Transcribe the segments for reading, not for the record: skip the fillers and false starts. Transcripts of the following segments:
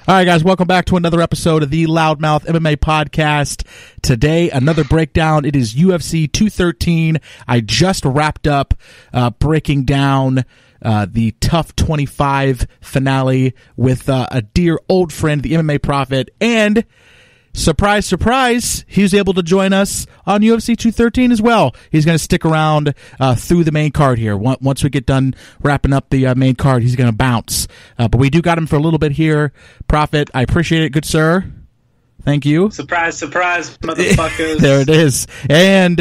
All right, guys, welcome back to another episode of the Loudmouth MMA Podcast. Today, another breakdown. It is UFC 213. I just wrapped up breaking down the Tough 25 finale with a dear old friend, the MMA Prophet, and surprise, surprise, he was able to join us on UFC 213 as well. He's going to stick around through the main card here. Once we get done wrapping up the main card, he's going to bounce. But we do got him for a little bit here. Prophet, I appreciate it, good sir. Thank you. Surprise, surprise, motherfuckers. There it is. And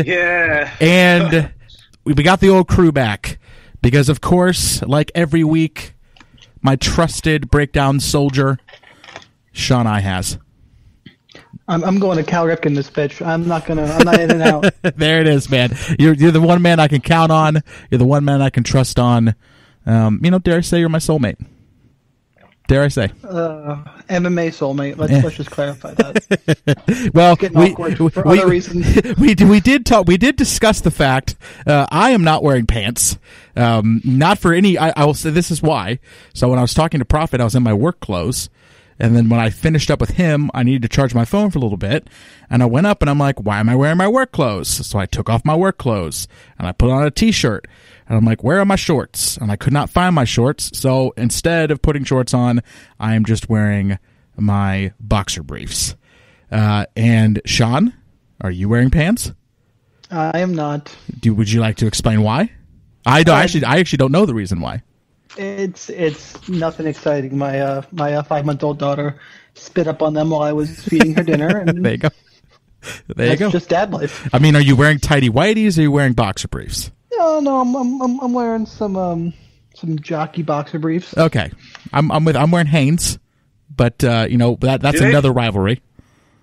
we got the old crew back. Because, of course, like every week, my trusted breakdown soldier, Shaun has. I'm going to Cal Ripken this bitch. I'm not in and out. There it is, man. You're the one man I can count on. You're the one man I can trust on. Dare I say you're my soulmate? Dare I say? MMA soulmate. Let's just clarify that. Well, for other reasons. we did discuss the fact I am not wearing pants. Not for any. I will say this is why. So when I was talking to Prophet, I was in my work clothes. And then when I finished up with him, I needed to charge my phone for a little bit. And I went up and I'm like, why am I wearing my work clothes? So I took off my work clothes and I put on a t-shirt. And I'm like, where are my shorts? And I could not find my shorts. So instead of putting shorts on, I am just wearing my boxer briefs. And Shaun, are you wearing pants? I am not. Would you like to explain why? I actually don't know the reason why. It's nothing exciting. My 5-month-old daughter spit up on them while I was feeding her dinner. And there you go. That's just dad life. I mean, are you wearing tighty whities or are you wearing boxer briefs? No, I'm wearing some jockey boxer briefs. Okay, I'm wearing Hanes, but that's another rivalry.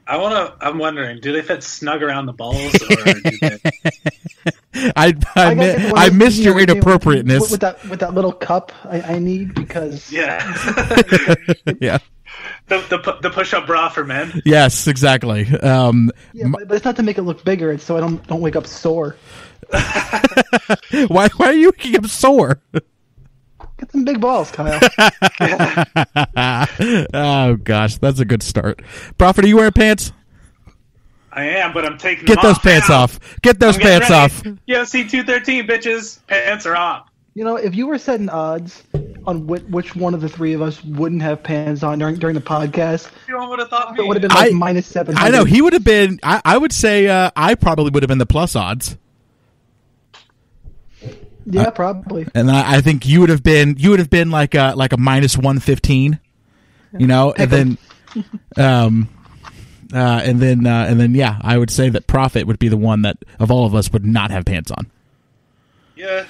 I'm wondering, do they fit snug around the balls, or do they? I missed your inappropriateness with that little cup I need because yeah. Yeah. The push-up bra for men. Yes, exactly. But it's not to make it look bigger. It's so I don't wake up sore. Why are you waking up sore? Get some big balls, Kyle. Oh gosh, that's a good start. Prophet, are you wearing pants? I am, but I'm taking Get them those off pants now. off. Get those pants off. UFC 213, bitches. Pants are off. If you were setting odds on which one of the three of us wouldn't have pants on during the podcast, You would have thought me. it would have been like minus 700. I know he would have been. I would say I probably would have been the plus odds. Yeah, probably. And I think you would have been like a minus 115, and then yeah, I would say that Prophet would be the one that of all of us would not have pants on. Yeah,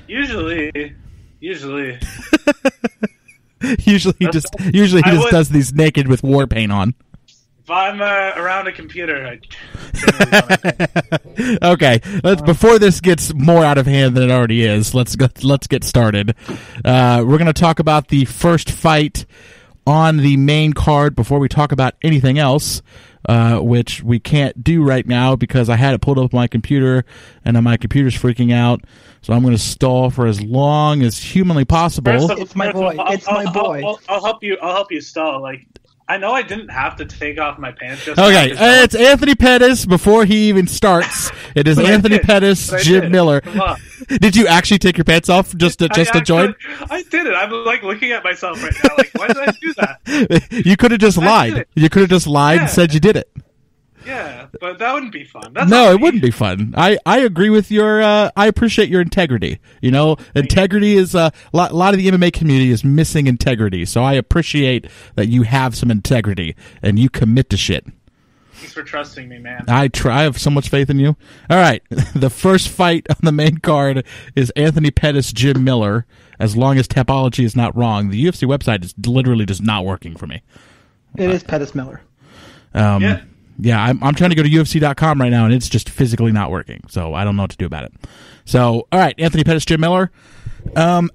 usually he just does these naked with war paint on. If I'm around a computer, I generally don't. Okay, before this gets more out of hand than it already is, let's get started. We're going to talk about the first fight on the main card before we talk about anything else, which we can't do right now because I had it pulled up on my computer and my computer's freaking out. So I'm going to stall for as long as humanly possible. It's my boy. I'll help you stall. Like, I know I didn't have to take off my pants. Just okay, it's Anthony Pettis before he even starts. It is Anthony Pettis, Jim Miller. Did you actually take your pants off just to join? I did it. I'm like looking at myself right now. Like, why did I do that? You could have just lied. You could have just lied and said you did it. Yeah, but that wouldn't be fun. It wouldn't be fun. I agree with your. I appreciate your integrity. Integrity is a lot of the MMA community is missing integrity. So I appreciate that you have some integrity and you commit to shit. Thanks for trusting me, man. I have so much faith in you. All right, the first fight on the main card is Anthony Pettis, Jim Miller. As long as Tapology is not wrong, the UFC website is literally just not working for me. It is Pettis Miller. Yeah. Yeah, I'm trying to go to UFC.com right now, and it's just physically not working. So I don't know what to do about it. So, all right, Anthony Pettis, Jim Miller. Prophet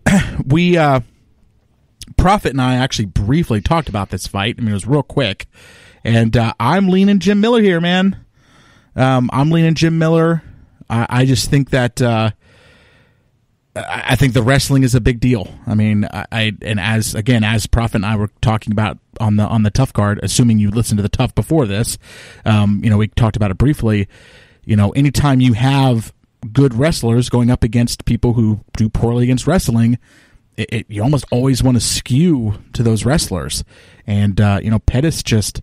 and I actually briefly talked about this fight. I mean, it was real quick. And I'm leaning Jim Miller here, man. I'm leaning Jim Miller. I just think that I think the wrestling is a big deal. I mean, as Prophet and I were talking about on the Tough card, assuming you listened to the Tough before this, we talked about it briefly. Anytime you have good wrestlers going up against people who do poorly against wrestling, you almost always want to skew to those wrestlers. And Pettis just,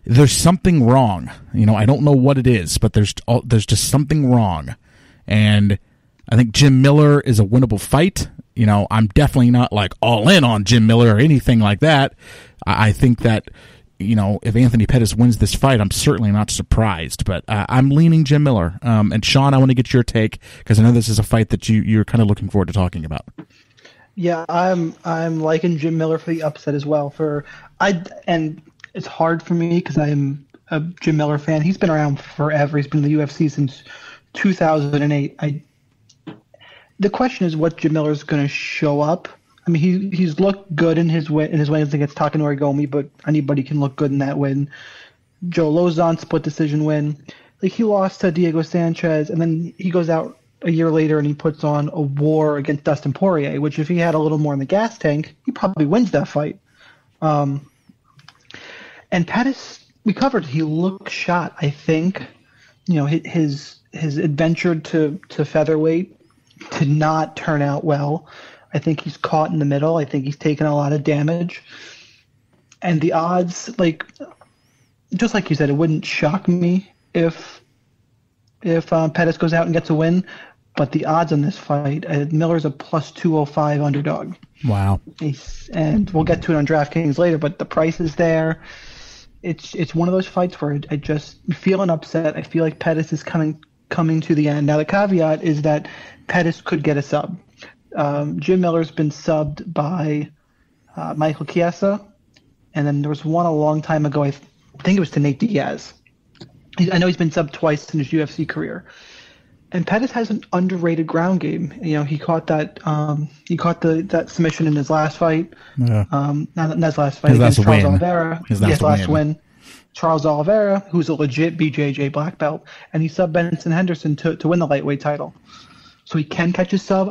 there's something wrong. I don't know what it is, but there's just something wrong. And I think Jim Miller is a winnable fight. I'm definitely not like all in on Jim Miller or anything like that. I think that, if Anthony Pettis wins this fight, I'm certainly not surprised, but I'm leaning Jim Miller. And Shaun, I want to get your take because I know this is a fight that you're kind of looking forward to talking about. Yeah, I'm liking Jim Miller for the upset as well. And it's hard for me because I'm a Jim Miller fan. He's been around forever. He's been in the UFC since 2008. The question is what Jim Miller's going to show up. I mean, he's looked good in his wins against Takanori Gomi, but anybody can look good in that win. Joe Lozon split decision win. Like he lost to Diego Sanchez, and then he goes out a year later and he puts on a war against Dustin Poirier, which if he had a little more in the gas tank, he probably wins that fight. And Pettis, we covered, he looked shot. I think, his adventure to featherweight did not turn out well. I think he's caught in the middle. I think he's taken a lot of damage. And the odds, just like you said, it wouldn't shock me if Pettis goes out and gets a win. But the odds on this fight, Miller's a plus 205 underdog. Wow. And we'll get to it on Draftkings later, but the price is there. It's one of those fights where I just feel an upset. I feel like Pettis is coming to the end. Now, the caveat is that Pettis could get a sub. Jim Miller's been subbed by Michael Chiesa, and then there was one a long time ago. I think it was to Nate Diaz. I know he's been subbed twice in his UFC career. And Pettis has an underrated ground game. He caught that that submission in his last fight. Yeah. Not his last fight against Charles Oliveira. His last win. Charles Oliveira, who's a legit BJJ black belt, and he subbed Benson Henderson to win the lightweight title. So he can catch his sub.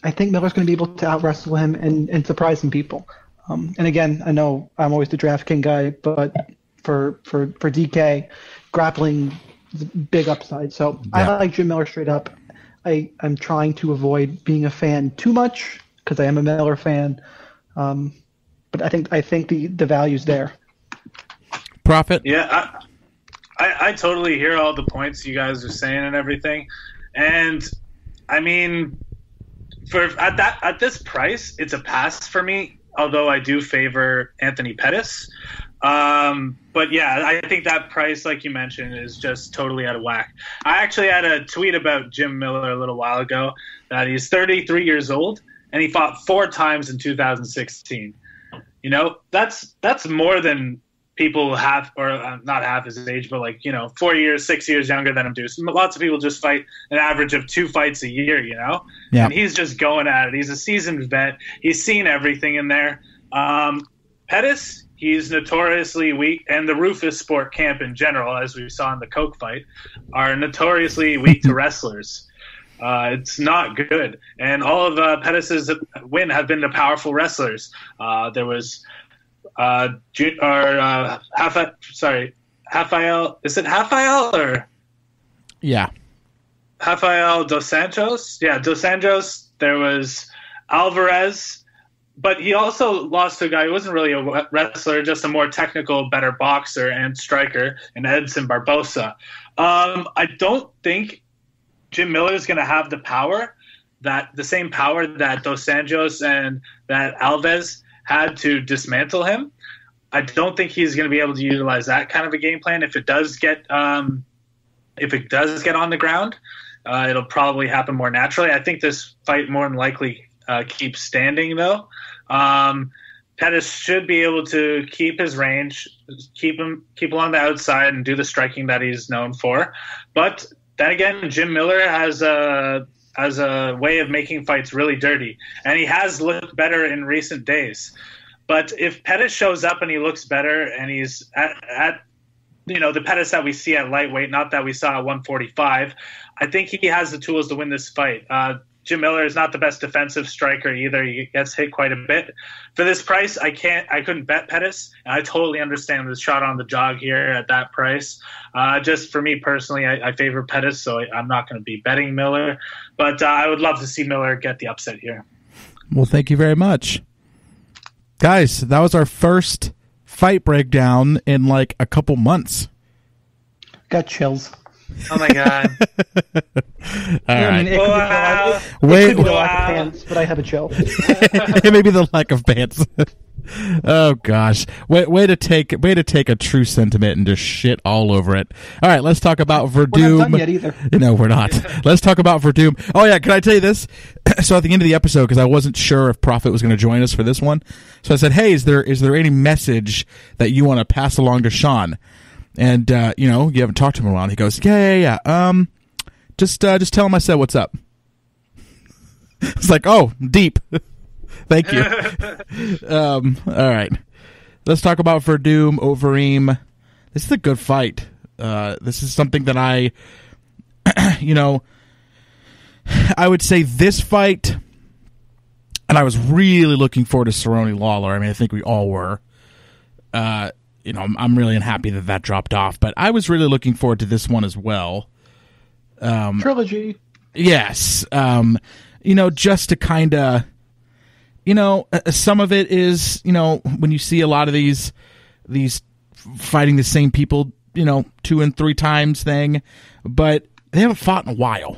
I think Miller's going to be able to out-wrestle him and surprise some people. And again, I know I'm always the DraftKings guy, but for DK, grappling is a big upside. So yeah. I like Jim Miller straight up. I'm trying to avoid being a fan too much because I am a Miller fan. But I think the value's there. Prophet? Yeah, I totally hear all the points you guys are saying and everything. And I mean, at this price, it's a pass for me, although I do favor Anthony Pettis. But yeah, I think that price, like you mentioned, is just totally out of whack. I actually had a tweet about Jim Miller a little while ago that he's 33 years old and he fought 4 times in 2016. That's more than people half, or not half his age, but 4 years, 6 years younger than him do. So lots of people just fight an average of 2 fights a year, Yeah. And he's just going at it. He's a seasoned vet. He's seen everything in there. Pettis, he's notoriously weak, and the Rufus Sport Camp in general, as we saw in the Coke fight, are notoriously weak to wrestlers. It's not good. And all of Pettis' win have been to powerful wrestlers. There was Rafael, is it Rafael or? Yeah. Rafael Dos Santos. Yeah, Dos Santos. There was Alvarez, but he also lost to a guy who wasn't really a wrestler, just a more technical, better boxer and striker, and Edson Barbosa. I don't think Jim Miller is going to have the same power that Dos Santos and that Alves had to dismantle him. I don't think he's going to be able to utilize that kind of a game plan. If it does get on the ground, it'll probably happen more naturally. I think this fight more than likely keeps standing though. Pettis should be able to keep his range, keep along the outside, and do the striking that he's known for. But then again, Jim Miller has a way of making fights really dirty, and he has looked better in recent days. But if Pettis shows up and he looks better, and he's at the Pettis that we see at lightweight, not that we saw at 145, I think he has the tools to win this fight. Jim Miller is not the best defensive striker either. He gets hit quite a bit. For this price, I couldn't bet Pettis, and I totally understand the shot on the jog here at that price. Just for me personally, I favor Pettis, so I'm not going to be betting Miller. But I would love to see Miller get the upset here. Well, thank you very much. Guys, that was our first fight breakdown in like a couple months. Got chills. Oh my god! All right. It could be the lack of pants, but I have a chill. Maybe the lack of pants. Oh gosh, way to take a true sentiment and just shit all over it. All right, let's talk about Verdum. We're not done yet either. No, we're not. Let's talk about Verdum. Oh yeah, can I tell you this? So at the end of the episode, because I wasn't sure if Prophet was going to join us for this one, so I said, "Hey, is there any message that you want to pass along to Shaun?" And you haven't talked to him in a while. And he goes, "Yeah. Just tell him I said what's up." It's like, oh, deep. Thank you. All right. Let's talk about Verdum, Overeem. This is a good fight. This is something that I would say this fight, and I was really looking forward to Cerrone Lawler. I mean, I think we all were. I'm really unhappy that dropped off, but I was really looking forward to this one as well. Trilogy. Yes. Just to kind of, some of it is, when you see a lot of these fighting the same people, 2 and 3 times thing, but they haven't fought in a while.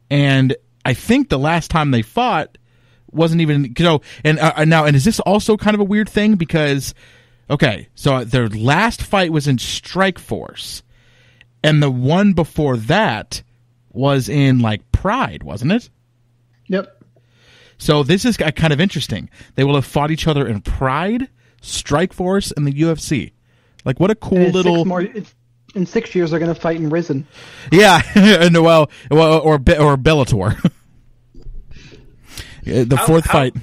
And I think the last time they fought wasn't even, and is this also kind of a weird thing? Because, okay, so their last fight was in Strikeforce, and the one before that was in, like, Pride, wasn't it? Yep. So this is kind of interesting. They will have fought each other in Pride, Strikeforce, and the UFC. Like, what a cool little... In 6 years, they're going to fight in Risen. Yeah, or Bellator. The fourth fight.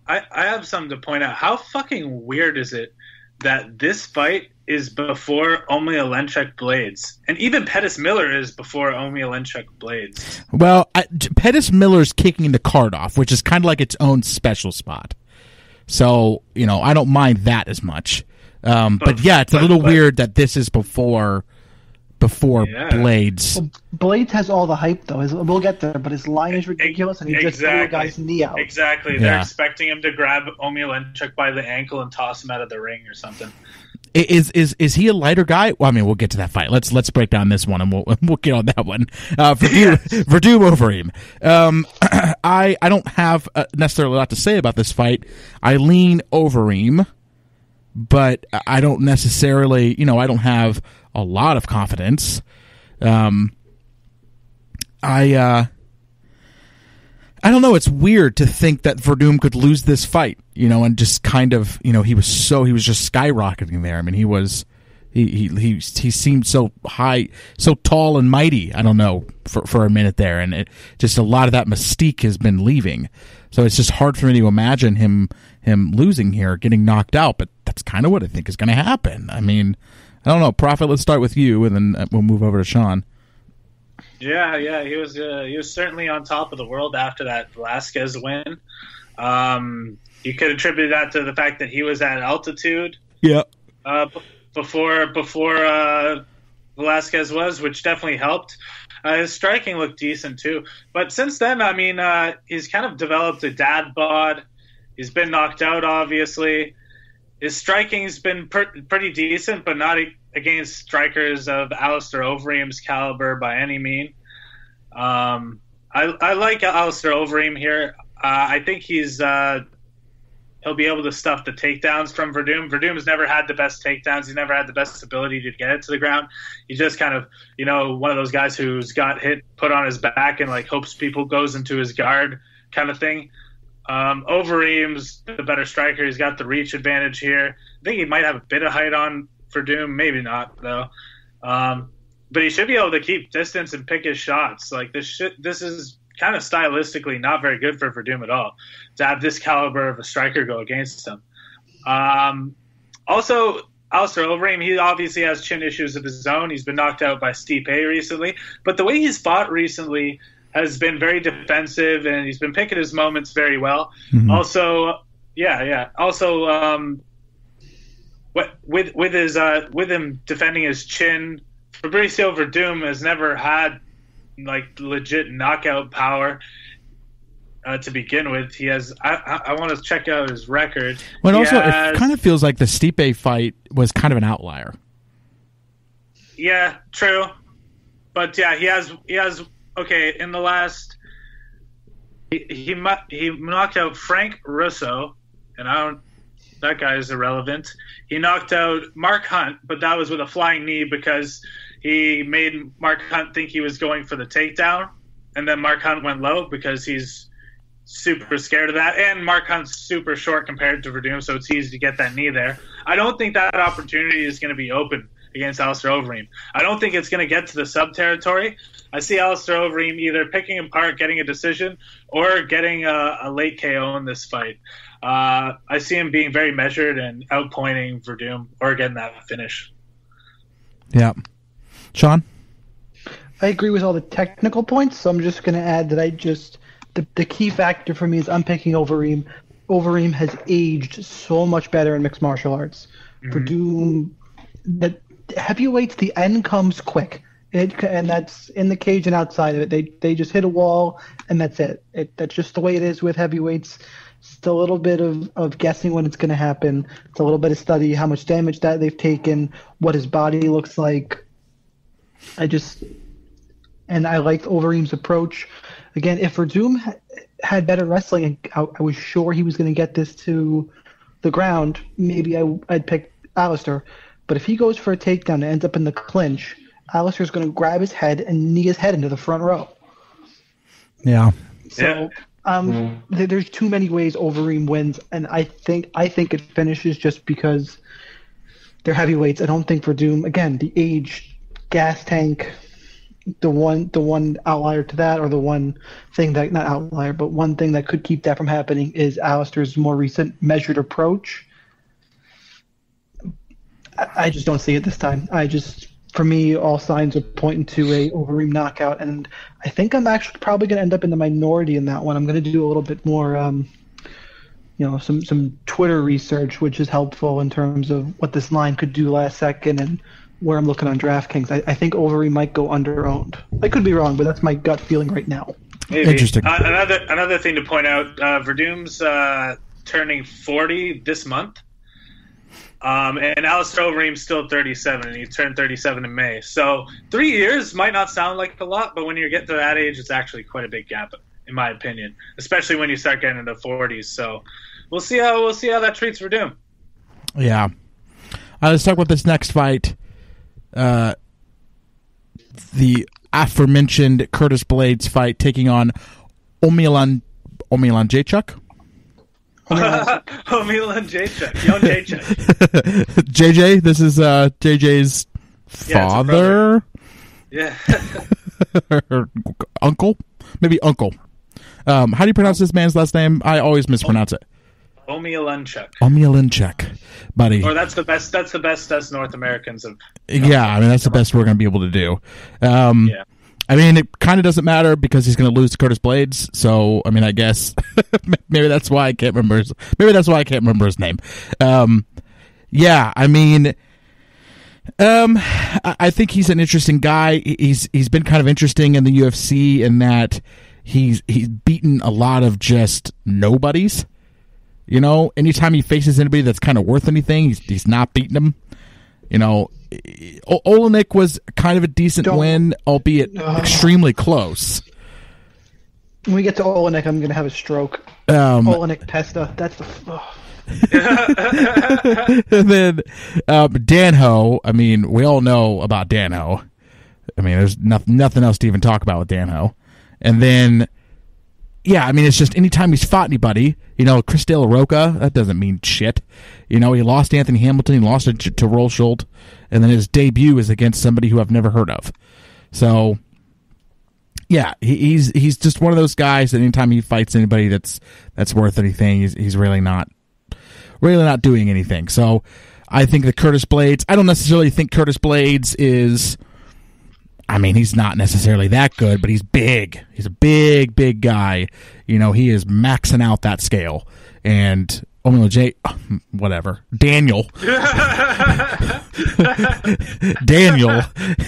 I have something to point out. How fucking weird is it that this fight is before Omielanchuk Blades? And even Pettis Miller is before Omielanchuk Blades. Well, Pettis Miller's kicking the card off, which is kind of like its own special spot. So, I don't mind that as much. But yeah, it's a little weird that this is before Blades. Well, Blades has all the hype, though. We'll get there, but his line is ridiculous, and he just blew a guy's knee out. Exactly. Yeah. They're expecting him to grab Omielanchuk by the ankle and toss him out of the ring or something. Is he a lighter guy? Well, I mean, we'll get to that fight. Let's break down this one, and we'll get on that one. Verdum Overeem. I don't have necessarily a lot to say about this fight. I lean Overeem, but I don't necessarily, I don't have a lot of confidence. I don't know. It's weird to think that Verdum could lose this fight, and just kind of, he was just skyrocketing there. I mean, he seemed so high, so tall and mighty. I don't know, for a minute there, and just a lot of that mystique has been leaving. So it's just hard for me to imagine him losing here, getting knocked out. But that's kind of what I think is going to happen. I mean, I don't know. Prophet, let's start with you, and then we'll move over to Shaun. Yeah, he was certainly on top of the world after that Velasquez win. You could attribute that to the fact that he was at altitude. Yeah. Before Velasquez was, which definitely helped. His striking looked decent too, but since then, I mean, he's kind of developed a dad bod. He's been knocked out, obviously. His striking's been pretty decent, but not against strikers of Alistair Overeem's caliber by any mean. I like Alistair Overeem here. I think he'll be able to stuff the takedowns from Verdum. Verdum's never had the best takedowns. He's never had the best ability to get it to the ground. He's just kind of, one of those guys who's got hit, put on his back, and like hopes people goes into his guard kind of thing. Overeem's the better striker. He's got the reach advantage here. I think he might have a bit of height on Verdum, maybe not though. But he should be able to keep distance and pick his shots. Like this is kind of stylistically not very good for Verdum at all to have this caliber of a striker go against him. Also, Alistair Overeem, he obviously has chin issues of his own. He's been knocked out by Stipe recently, but the way he's fought recently has been very defensive, and he's been picking his moments very well. Mm-hmm. Also, Also, with him defending his chin, Fabricio Verdum has never had like legit knockout power. To begin with, he has. I want to check out his record. Well, also, it kind of feels like the Stipe fight was kind of an outlier. Yeah, true. But yeah, he has. Okay, in the last, he knocked out Frank Russo, and that guy is irrelevant. He knocked out Mark Hunt, but that was with a flying knee because he made Mark Hunt think he was going for the takedown, and then Mark Hunt went low because he's super scared of that, and Mark Hunt's super short compared to Verdum, so it's easy to get that knee there. I don't think that opportunity is going to be open against Alistair Overeem. I don't think it's going to get to the sub territory. I see Alistair Overeem either picking apart, getting a decision, or getting a late KO in this fight. I see him being very measured and outpointing Verdum or getting that finish. Yeah. Shaun? I agree with all the technical points, so I'm just going to add that the key factor for me is I'm picking Overeem. Overeem has aged so much better in mixed martial arts. Verdum, that heavyweights, the end comes quick. And that's in the cage and outside of it. They just hit a wall, and that's it. That's just the way it is with heavyweights. It's a little bit of guessing when it's going to happen. It's a little bit of study, how much damage that they've taken, what his body looks like. I like Overeem's approach. Again, if Verdum had better wrestling, I was sure he was going to get this to the ground, maybe I'd pick Alistair. But if he goes for a takedown and ends up in the clinch, Alistair's going to grab his head and knee his head into the front row. Yeah. So there's too many ways Overeem wins, and I think it finishes just because they're heavyweights. I don't think Verdum, again, the age, gas tank, the one outlier to that, or the one thing that, not outlier, but one thing that could keep that from happening is Alistair's more recent measured approach. I just don't see it this time. For me, all signs are pointing to a Overeem knockout, and I think I'm actually probably going to end up in the minority in that one. I'm going to do a little bit more, some Twitter research, which is helpful in terms of what this line could do last second and where I'm looking on DraftKings. I think Overeem might go under-owned. I could be wrong, but that's my gut feeling right now. Maybe. Interesting. Another thing to point out, Verdum's turning 40 this month. And Alistair Overeem's still 37, and he turned 37 in May. So 3 years might not sound like a lot, but when you get to that age, it's actually quite a big gap, in my opinion, especially when you start getting into the 40s. So we'll see how that treats Verdum. Yeah. Let's talk about this next fight. The aforementioned Curtis Blades fight taking on Omilan Jacek. Omilan Jacek, young Jacek. JJ, this is JJ's father. Yeah. Uncle, maybe uncle. How do you pronounce this man's last name? I always mispronounce it. Omilanchuk, buddy. Or that's the best us North Americans have. Yeah, I mean that's the best we're going to be able to do. Yeah. I mean, it kind of doesn't matter because he's going to lose to Curtis Blades. So, I mean, I guess maybe that's why I can't remember. His name. Yeah, I mean, I think he's an interesting guy. He's been kind of interesting in the UFC in that he's beaten a lot of just nobodies. You know, anytime he faces anybody that's kind of worth anything, he's not beating them. You know, Olenek was kind of a decent win, albeit extremely close. When we get to Olenek, I'm going to have a stroke. Olenek Pesta, that's the... And then Danho, I mean, we all know about Danho. I mean, there's nothing else to even talk about with Danho. And then... Yeah, I mean, it's just anytime he's fought anybody, you know, Chris De La Roca, that doesn't mean shit. You know, he lost Anthony Hamilton, he lost it to Rolsholt, and then his debut is against somebody who I've never heard of. So, yeah, he's just one of those guys that anytime he fights anybody that's worth anything, he's really not doing anything. So, I think that Curtis Blades, I don't necessarily think Curtis Blades is I mean, he's not necessarily that good, but he's big. He's a big guy. You know, he is maxing out that scale. And whatever. Daniel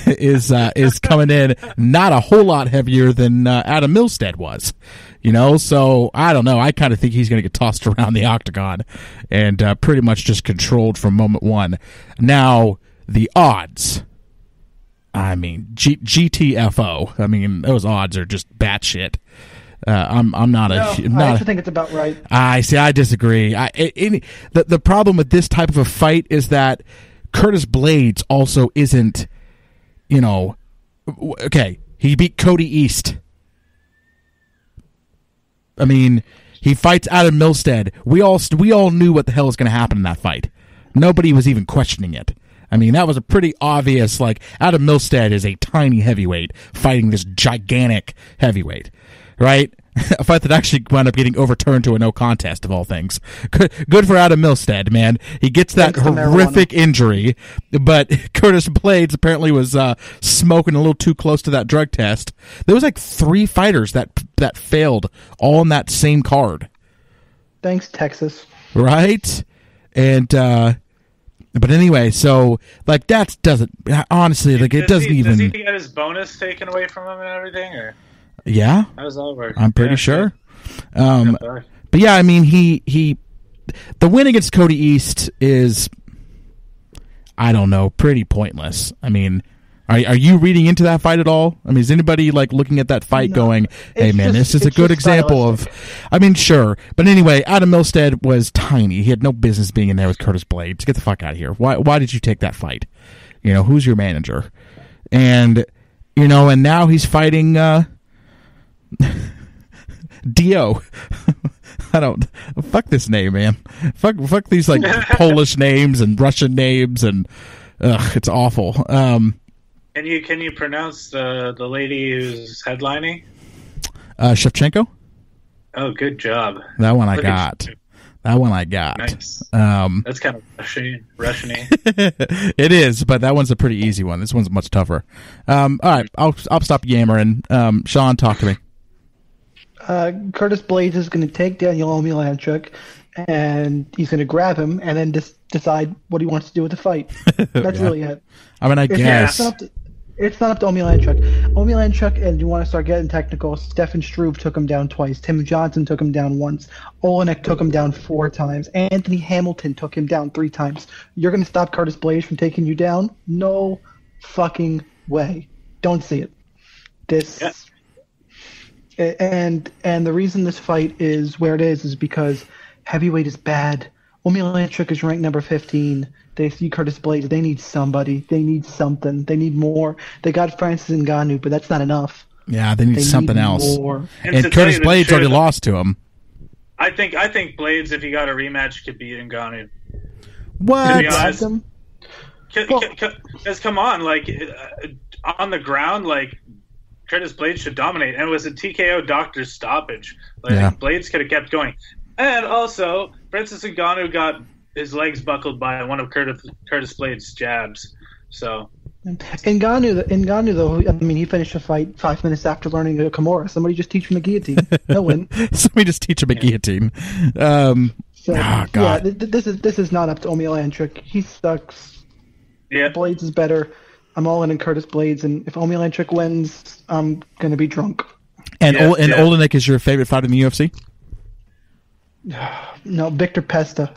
is coming in not a whole lot heavier than Adam Milstead was. You know, so I don't know. I kind of think he's going to get tossed around the octagon and pretty much just controlled from moment one. Now, the odds. I mean, GTFO. I mean, those odds are just batshit. I actually think it's about right. I see. I disagree. The problem with this type of a fight is that Curtis Blades also isn't, you know, okay. He beat Cody East. I mean, he fights Adam Milstead. We all knew what the hell was going to happen in that fight. Nobody was even questioning it. I mean, that was a pretty obvious, like, Adam Milstead is a tiny heavyweight fighting this gigantic heavyweight, right? A fight that actually wound up getting overturned to a no contest, of all things. Good for Adam Milstead, man. He gets that horrific injury, but Curtis Blades apparently was smoking a little too close to that drug test. There was like 3 fighters that failed all in that same card. Thanks, Texas. Right? And, but anyway, so, like, that doesn't, honestly, like, it doesn't even... Does he get his bonus taken away from him and everything, or... Yeah, how does that work? I'm pretty sure. But yeah, I mean, he the win against Cody East is, I don't know, pretty pointless. I mean, are you reading into that fight at all? I mean, is anybody like looking at that fight going, "Hey, man, this is a good example of"? I mean, sure, but anyway, Adam Milstead was tiny. He had no business being in there with Curtis Blades. Get the fuck out of here. Why did you take that fight? You know, who's your manager? And you know, and now he's fighting. Dio. I don't fuck this name, man. Fuck these like Polish names and Russian names and it's awful. Can you pronounce the lady who's headlining? Shevchenko? Oh, good job. That one I got. Nice. That's kind of Russian-y. It is, but that one's a pretty easy one. This one's much tougher. All right, I'll stop yammering. Shaun, talk to me. Curtis Blades is going to take Daniel Omielanchuk, and he's going to grab him, and then decide what he wants to do with the fight. That's really it. I mean, I guess. It's not up to Omielanchuk. Omielanchuk, and you want to start getting technical, Stefan Struve took him down twice. Tim Johnson took him down once. Olenek took him down 4 times. Anthony Hamilton took him down 3 times. You're going to stop Curtis Blades from taking you down? No fucking way. Don't see it. Yeah. And the reason this fight is where it is because heavyweight is bad. Omielanchuk is ranked number 15. They see Curtis Blades. They need somebody. They need something. They need more. They got Francis Ngannou, but that's not enough. Yeah, they need something else. More. And Curtis Blades already lost to him. I think Blades, if he got a rematch, could beat Ngannou. What? To be honest. Because come on, like on the ground, like Curtis Blades should dominate, and it was a TKO doctor's stoppage. Like Blades could have kept going, and also Francis Ngannou got his legs buckled by one of Curtis Blades' jabs. So Ngannou though, I mean, he finished the fight 5 minutes after learning a Kimura. Somebody just teach him the guillotine. He'll win. Somebody just teach him a guillotine. God. Yeah, this is not up to Omielanchuk. He sucks. Yeah, Blades is better. I'm all in Curtis Blades, and if Omielanchuk wins, I'm gonna be drunk. And Olenek is your favorite fighter in the UFC? No, Victor Pesta.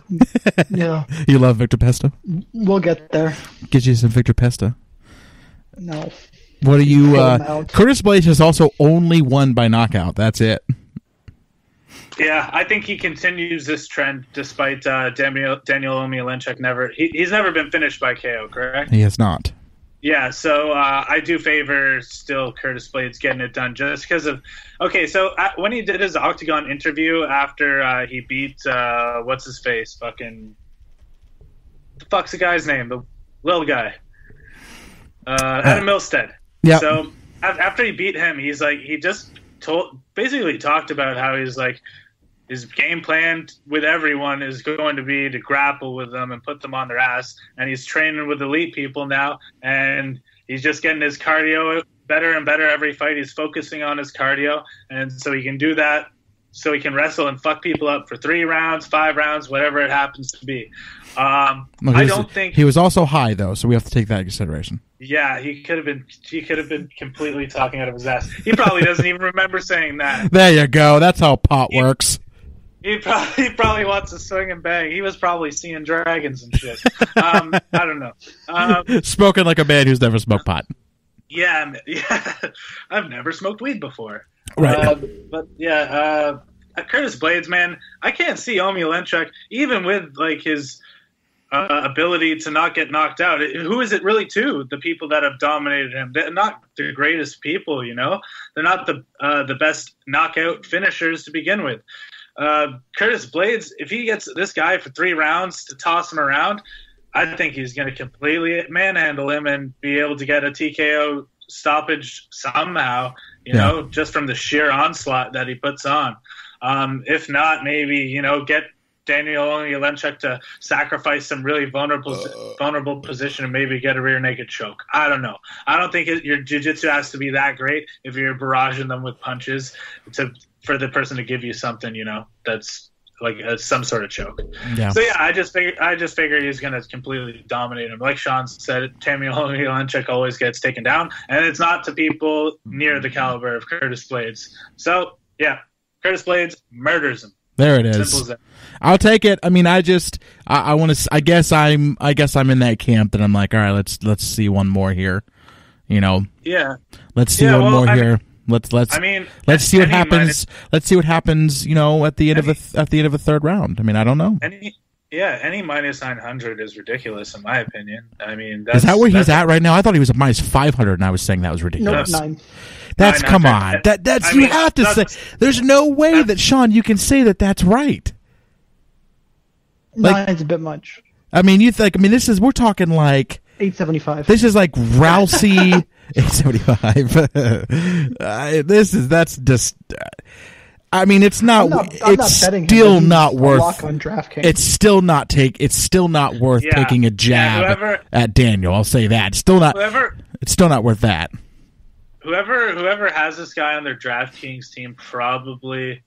Yeah. You love Victor Pesta? We'll get there. Get you some Victor Pesta. No. What are you? Curtis Blades has also only won by knockout. That's it. Yeah, I think he continues this trend despite Daniel Omielanchuk he's never been finished by KO, correct? He has not. Yeah, so I do favor still Curtis Blades getting it done just because of... Okay, so when he did his Octagon interview after he beat... what's-his-face? Fucking... The fuck's the guy's name? The little guy. Adam Milstead. Yeah. So after he beat him, he's like... He just basically talked about how he's like... His game plan with everyone is going to be to grapple with them and put them on their ass. And he's training with elite people now. And He's just getting his cardio better and better every fight. He's focusing on his cardio, and so he can do that. So he can wrestle and fuck people up for 3 rounds, 5 rounds, whatever it happens to be. I don't think he was also high though, so we have to take that into consideration. Yeah, he could have been completely talking out of his ass. He probably doesn't even remember saying that. There you go. That's how pot works. He probably wants to swing and bang. He was probably seeing dragons and shit. I don't know. Spoken like a man who's never smoked pot. Yeah. I've never smoked weed before. Right. But yeah, Curtis Blades, man, I can't see Omi Lenchuk, even with like his ability to not get knocked out. Who is it really to? The people that have dominated him. They're not the greatest people, you know? They're not the best knockout finishers to begin with. Curtis Blades, if he gets this guy for 3 rounds to toss him around, I think he's going to completely manhandle him and be able to get a TKO stoppage somehow, you know, just from the sheer onslaught that he puts on. If not, maybe, you know, get Daniel Olenchuk to sacrifice some really vulnerable position and maybe get a rear naked choke. I don't know. I don't think your jiu-jitsu has to be that great if you're barraging them with punches for the person to give you something, you know, that's like some sort of choke. Yeah. So yeah, I just figure he's going to completely dominate him. Like Shaun said, Daniel Olenchuk always gets taken down, and it's not to people near the caliber of Curtis Blades. So yeah, Curtis Blades murders him. There it is. Simple as that. I'll take it. I mean, I want to. I guess I'm in that camp that I'm like, all right, let's see one more here. You know. Yeah. Let's see one more here. Let's see what happens. Let's see what happens. You know, at the end of a third round. I mean, I don't know. Any minus 900 is ridiculous in my opinion. I mean, is that where he's at right now? I thought he was at minus 500, and I was saying that was ridiculous. No, 9. That's come on. That's you have to say. There's no way that Shaun, you can say that that's right. 9's a bit much. I mean, we're talking like 875. This is like Rousey 875. That's just. I mean, it's not. It's still not worth. It's still not worth taking a jab at Daniel. I'll say that. It's still not worth that. Whoever has this guy on their DraftKings team probably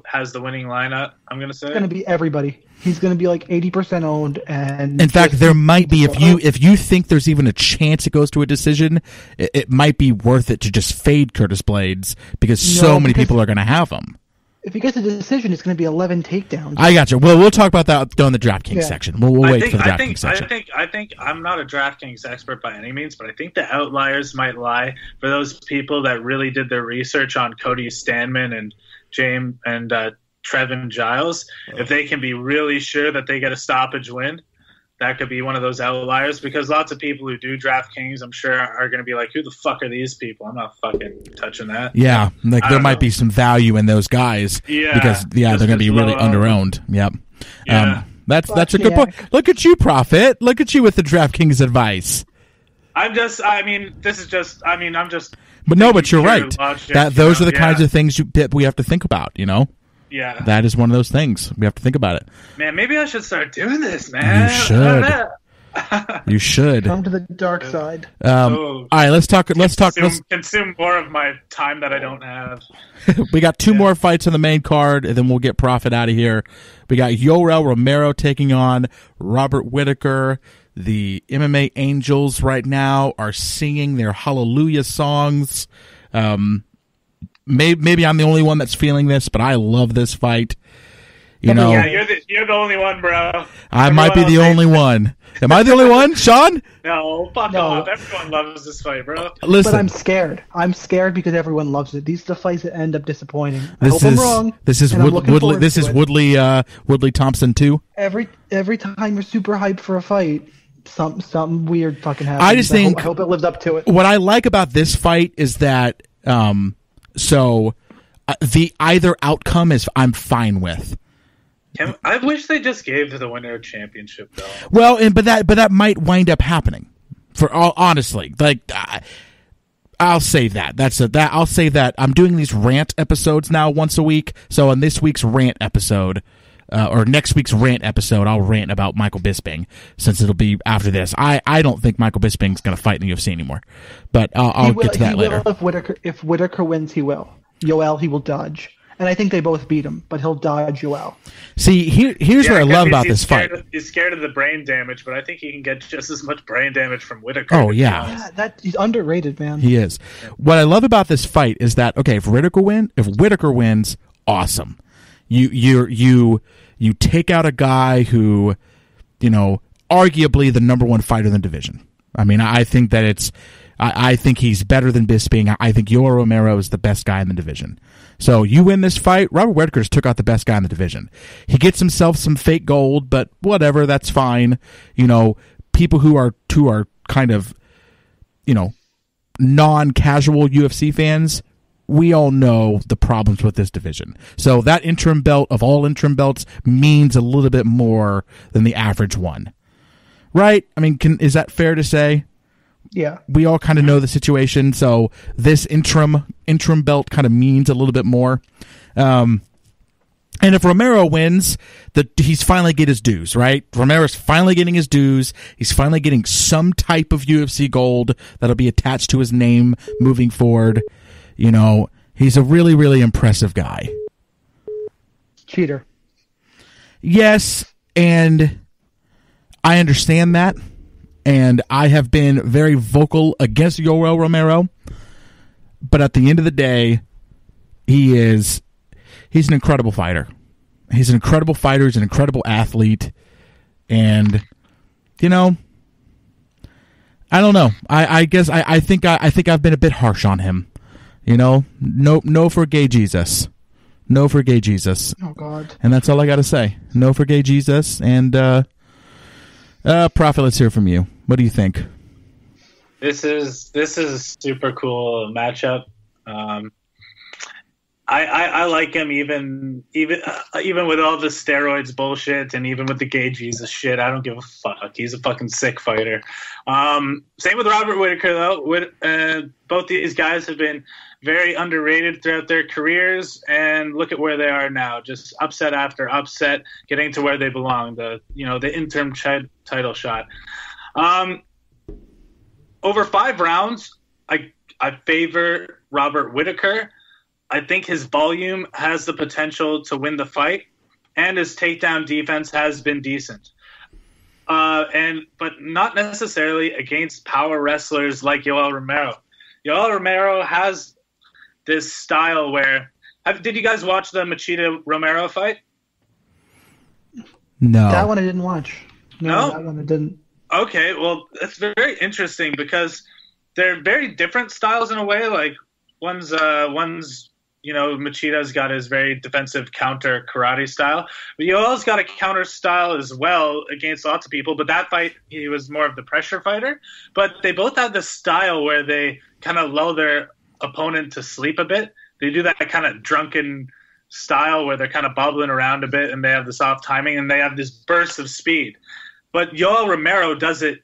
has the winning lineup. I'm gonna say it's gonna be everybody. He's gonna be like 80% owned, and in fact, there might be if you think there's even a chance it goes to a decision, it might be worth it to just fade Curtis Blades because so many people are gonna have him. If he gets a decision, it's going to be 11 takedowns. I got you. Well, we'll talk about that during the DraftKings section. We'll wait for the DraftKings section. I think I'm not a DraftKings expert by any means, but I think the outliers might lie for those people that really did their research on Cody Stanman and James and Trevin Giles. If they can be really sure that they get a stoppage win, that could be one of those outliers because lots of people who do DraftKings, I'm sure, are going to be like, who the fuck are these people? I'm not fucking touching that. Yeah, like there might be some value in those guys because they're going to be really underowned. Yep. Yeah. That's a good point. Look at you, Prophet. Look at you with the DraftKings advice. I'm just. But you're right. Those are the kinds of things that we have to think about, you know? Yeah. That is one of those things. We have to think about it. Man, maybe I should start doing this, man. You should. You should. Come to the dark side. All right, let's talk. Consume more of my time that I don't have. We got 2 more fights on the main card, and then we'll get Prophet out of here. We got Yoel Romero taking on Robert Whittaker. The MMA Angels right now are singing their Hallelujah songs. Maybe I'm the only one that's feeling this, but I love this fight. You know, you're the only one, bro. I might be the only one. Am I the only one, Shaun? No, fuck off. Everyone loves this fight, bro. Listen, but I'm scared. I'm scared because everyone loves it. These are the fights that end up disappointing. I hope I'm wrong. This is Woodley. This is Woodley Thompson too. Every time you're super hyped for a fight, something weird fucking happens. I hope it lives up to it. What I like about this fight is that the either outcome is I'm fine with. I wish they just gave the winner a championship, though. Well, but that might wind up happening. Honestly, like I'll say that. I'll say that I'm doing these rant episodes now once a week. So in this week's rant episode, or next week's rant episode, I'll rant about Michael Bisping, since it'll be after this. I don't think Michael Bisping's going to fight in the UFC anymore, but I'll get to that later. If Whitaker wins, he will. Yoel, he will dodge. And I think they both beat him, but he'll dodge Yoel. See, here's what I love about this fight. He's scared of the brain damage, but I think he can get just as much brain damage from Whitaker. Oh, yeah. He's underrated, man. He is. What I love about this fight is that, okay, if Whitaker wins, awesome. You take out a guy who, arguably the number one fighter in the division. I mean, I think that I think he's better than Bisping. I think Yoel Romero is the best guy in the division. So you win this fight. Robert Whitaker's took out the best guy in the division. He gets himself some fake gold, but whatever, that's fine. People who are kind of, non-casual UFC fans, we all know the problems with this division. So that interim belt of all interim belts means a little bit more than the average one. Right? I mean, is that fair to say? Yeah. We all kind of know the situation, so this interim belt kind of means a little bit more. And if Romero wins, he's finally get his dues, right? Romero's finally getting his dues. He's finally getting some type of UFC gold that'll be attached to his name moving forward. He's a really, really impressive guy. Cheater. Yes, and I understand that. And I have been very vocal against Yoel Romero, but at the end of the day, he's an incredible fighter. He's an incredible fighter. He's an incredible athlete, and I don't know. I guess I think I've been a bit harsh on him. No for gay Jesus. No for gay Jesus. Oh God. And that's all I got to say. No for gay Jesus. And Prophet, let's hear from you. What do you think? This is a super cool matchup. I like him even with all the steroids bullshit and even with the gay Jesus shit. I don't give a fuck. He's a fucking sick fighter. Same with Robert Whitaker though. Both these guys have been very underrated throughout their careers, and look at where they are now. Just upset after upset, getting to where they belong. The interim title shot. Over 5 rounds, I favor Robert Whitaker. I think his volume has the potential to win the fight, and his takedown defense has been decent. But not necessarily against power wrestlers like Yoel Romero. Yoel Romero has this style where... Did you guys watch the Machida Romero fight? No. That one I didn't watch. No? That one I didn't. Okay, well, it's very interesting because they're very different styles in a way. Like, one's Machida's got his very defensive counter karate style. But Yoel's got a counter style as well against lots of people. But that fight, he was more of the pressure fighter. But they both have this style where they kind of lull their opponent to sleep a bit. They do that kind of drunken style where they're kind of bubbling around a bit and they have the soft timing and they have this burst of speed. But Yoel Romero does it,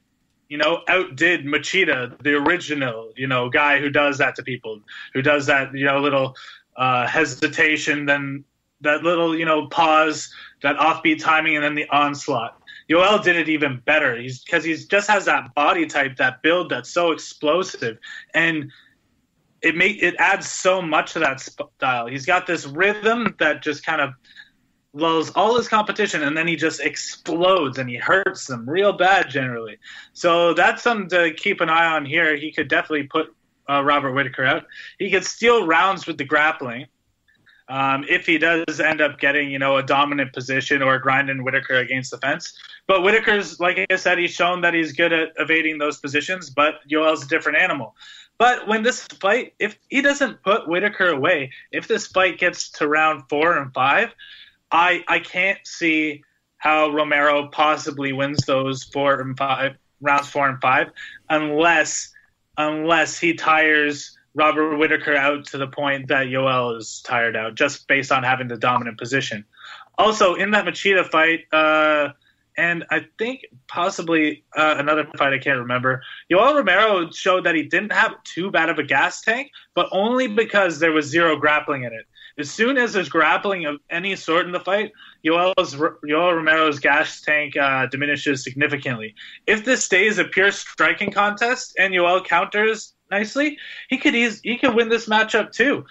outdid Machida, the original, guy who does that to people, who does that, little hesitation, then that little, pause, that offbeat timing, and then the onslaught. Yoel did it even better because he just has that body type, that build that's so explosive. And it adds so much to that style. He's got this rhythm that just kind of lulls all his competition, and then he just explodes and he hurts them real bad generally. So that's something to keep an eye on here. He could definitely put Robert Whitaker out. He could steal rounds with the grappling if he does end up getting, a dominant position or grinding Whitaker against the fence. But Whitaker's, like I said, he's shown that he's good at evading those positions, but Yoel's a different animal. But when this fight, if he doesn't put Whitaker away, if this fight gets to round 4 and 5, I can't see how Romero possibly wins those rounds 4 and 5, unless he tires Robert Whitaker out to the point that Yoel is tired out, just based on having the dominant position. Also, in that Machida fight, and I think possibly another fight I can't remember, Yoel Romero showed that he didn't have too bad of a gas tank, but only because there was zero grappling in it. As soon as there's grappling of any sort in the fight, Yoel Romero's gas tank diminishes significantly. If this stays a pure striking contest and Yoel counters nicely, he could win this matchup too.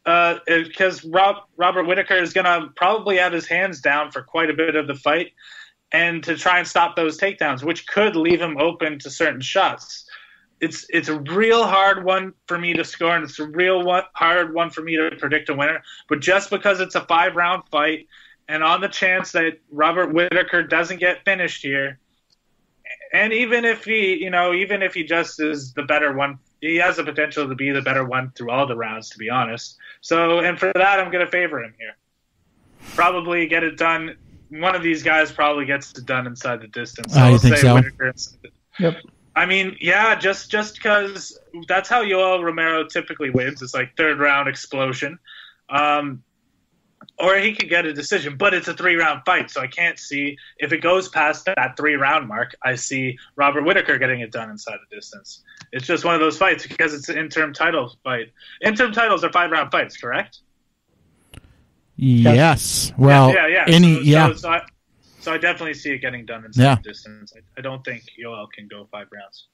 Because Robert Whittaker is going to probably have his hands down for quite a bit of the fight, and to try and stop those takedowns, which could leave him open to certain shots. It's a real hard one for me to score, and it's a hard one for me to predict a winner. But just because it's a 5-round fight, and on the chance that Robert Whittaker doesn't get finished here, and even if he just is the better one, he has the potential to be the better one through all the rounds, to be honest. So, and for that, I'm going to favor him here. Probably get it done. One of these guys probably gets it done inside the distance. So you think so? Yep. I mean, yeah, just because that's how Yoel Romero typically wins. It's like 3rd-round explosion. Or he could get a decision, but it's a 3-round fight, so I can't see if it goes past that 3-round mark. I see Robert Whittaker getting it done inside the distance. It's just one of those fights because it's an interim title fight. Interim titles are 5-round fights, correct? Yes. Well, yeah. So I definitely see it getting done inside the distance. I don't think Yoel can go 5 rounds.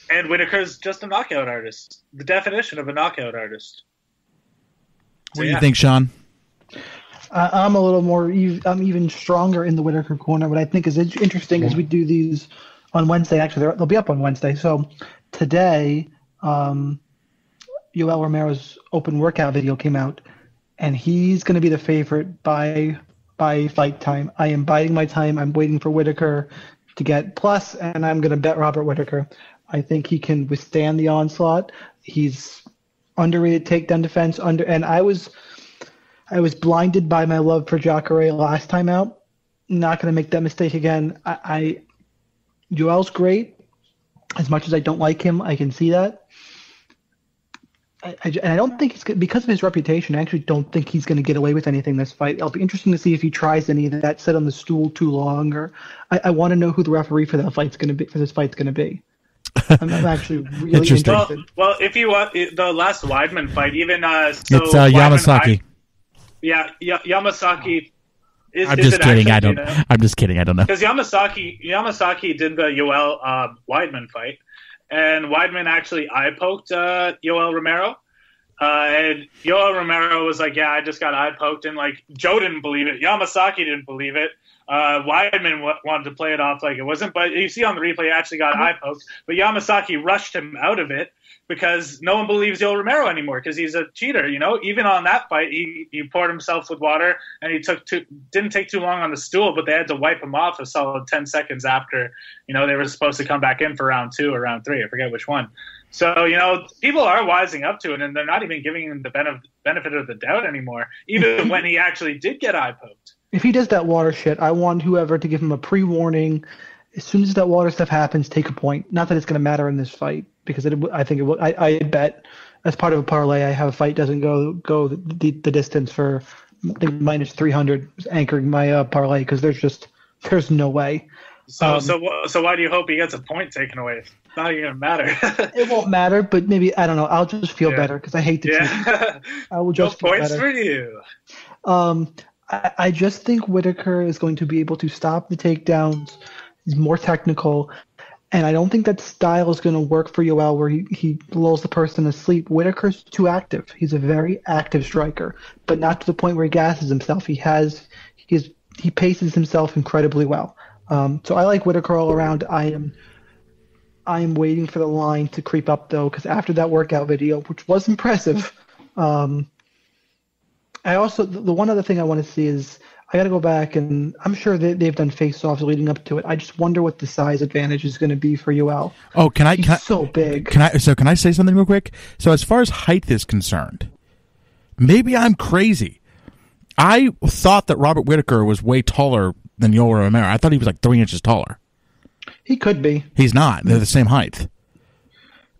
And Whittaker's just a knockout artist. The definition of a knockout artist. What do you think, Shaun? I'm a little more. I'm even stronger in the Whittaker corner. What I think is interesting is we do these on Wednesday. Actually, they'll be up on Wednesday. So today, Yoel Romero's open workout video came out, and he's going to be the favorite by fight time. I am biding my time. I'm waiting for Whittaker to get plus, and I'm going to bet Robert Whittaker. I think he can withstand the onslaught. He's underrated takedown defense. And I was blinded by my love for Jacare last time out. Not going to make that mistake again. Yoel's great. As much as I don't like him, I can see that. And I don't think because of his reputation. I actually don't think he's going to get away with anything this fight. It'll be interesting to see if he tries any of that. Sit on the stool too long, or I want to know who the referee for this fight's going to be. I'm actually really interested. Well, if you want the last Weidman fight, even it's Yamasaki. Yamasaki. I'm just kidding. I don't know. Because Yamasaki did the Yoel Weidman fight, and Weidman actually eye poked Yoel Romero, and Yoel Romero was like, "Yeah, I just got eye poked," and like Joe didn't believe it, Yamasaki didn't believe it. Weidman wanted to play it off like it wasn't, but you see on the replay, he actually got eye poked. But Yamasaki rushed him out of it because no one believes Yoel Romero anymore because he's a cheater. Even on that fight, he poured himself with water and he didn't take too long on the stool, but they had to wipe him off a solid 10 seconds after they were supposed to come back in for round 2 or round 3. I forget which one. So people are wising up to it, and they're not even giving him the benefit of the doubt anymore, even when he actually did get eye poked. If he does that water shit, I want whoever to give him a pre-warning. As soon as that water stuff happens, take a point. Not that it's going to matter in this fight, because I think it will. I bet as part of a parlay, I have a fight doesn't go the distance for minus 300 anchoring my parlay, because there's no way. So why do you hope he gets a point taken away? It's not even going to matter. It won't matter, but maybe, I don't know. I'll just feel better because I hate the cheat. I will just feel points better. For you. I just think Whittaker is going to be able to stop the takedowns. He's more technical. And I don't think that style is going to work for Yoel, where he lulls the person to sleep. Whittaker's too active. He's a very active striker, but not to the point where he gasses himself. He paces himself incredibly well. So I like Whittaker all around. I am waiting for the line to creep up, though, because after that workout video, which was impressive, I also, the one other thing I want to see is, I got to go back, and I'm sure they've done face-offs leading up to it. I just wonder what the size advantage is going to be for Yoel. Oh, he's so big. Can I say something real quick? So as far as height is concerned, maybe I'm crazy. I thought that Robert Whittaker was way taller than Yoel Romero. I thought he was like 3 inches taller. He could be. He's not. They're the same height.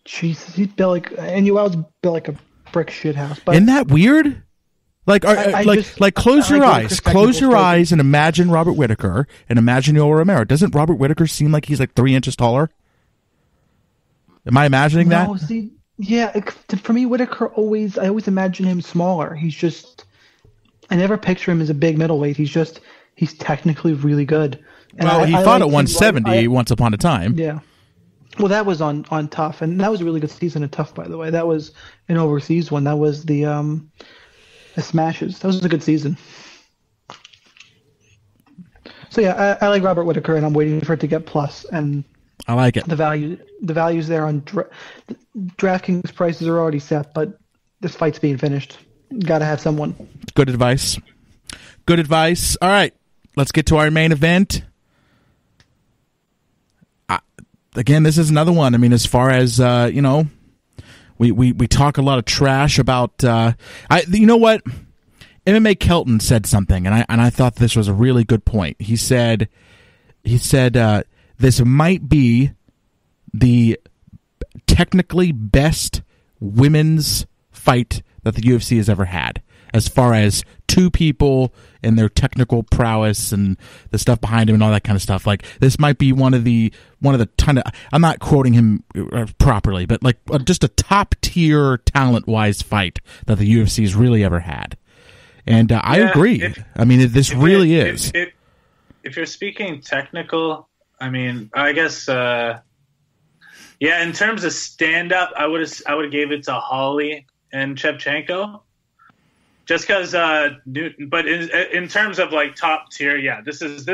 Jesus, he's built like, and Yoel's built like a brick shithouse. But isn't that weird? Close your eyes and imagine Robert Whittaker and imagine Yoel Romero. Doesn't Robert Whittaker seem like he's like 3 inches taller? Am I imagining that? Yeah, for me, Whitaker I always imagine him smaller. I never picture him as a big middleweight. He's technically really good. And Well, he I fought at liked him 170 once upon a time. Yeah. Well, that was on Tough, and that was a really good season of Tough, by the way. That was an overseas one. That was the Smashes. That was a good season. So yeah, I like Robert Whitaker, and I'm waiting for it to get plus. And I like it. the values there on DraftKings prices are already set, but this fight's being finished. Got to have someone. Good advice. Good advice. All right, let's get to our main event. Again, this is another one. I mean, as far as we talk a lot of trash about. You know what? MMA Kelton said something, and I thought this was a really good point. He said this might be the technically best women's fight that the UFC has ever had, as far as two people and their technical prowess and the stuff behind him and all that kind of stuff. Like, this might be one of the ton of, I'm not quoting him properly, but like just a top tier talent wise fight that the UFC has really ever had. And I agree. This really is. If you're speaking technical, I mean, I guess, in terms of stand up, I would have gave it to Holly and Shevchenko. Just because, but in terms of like top tier, this is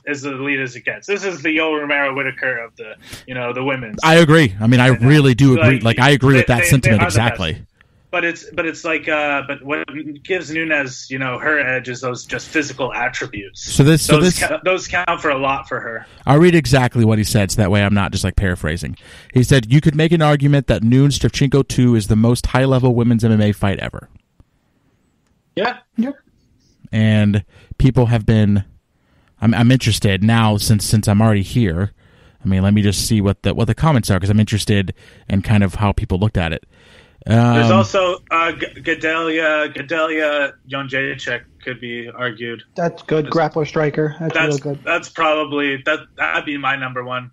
as elite as it gets. This is the Yoel Romero Whitaker of the women's. I agree. I mean, I really do agree. Like, I agree with that sentiment exactly. But it's like but what gives Nunes her edge is those just physical attributes. So those count for a lot for her. I'll read exactly what he said, so that way I'm not just like paraphrasing. He said, "You could make an argument that Nunes Shevchenko 2 is the most high level women's MMA fight ever." Yeah. And people have been. I'm interested now since I'm already here. I mean, let me just see what the comments are, because I'm interested in kind of how people looked at it. There's also Gadelia Jędrzejczyk could be argued. That's good. Grappler striker. That's real good. That's probably that'd be my number one.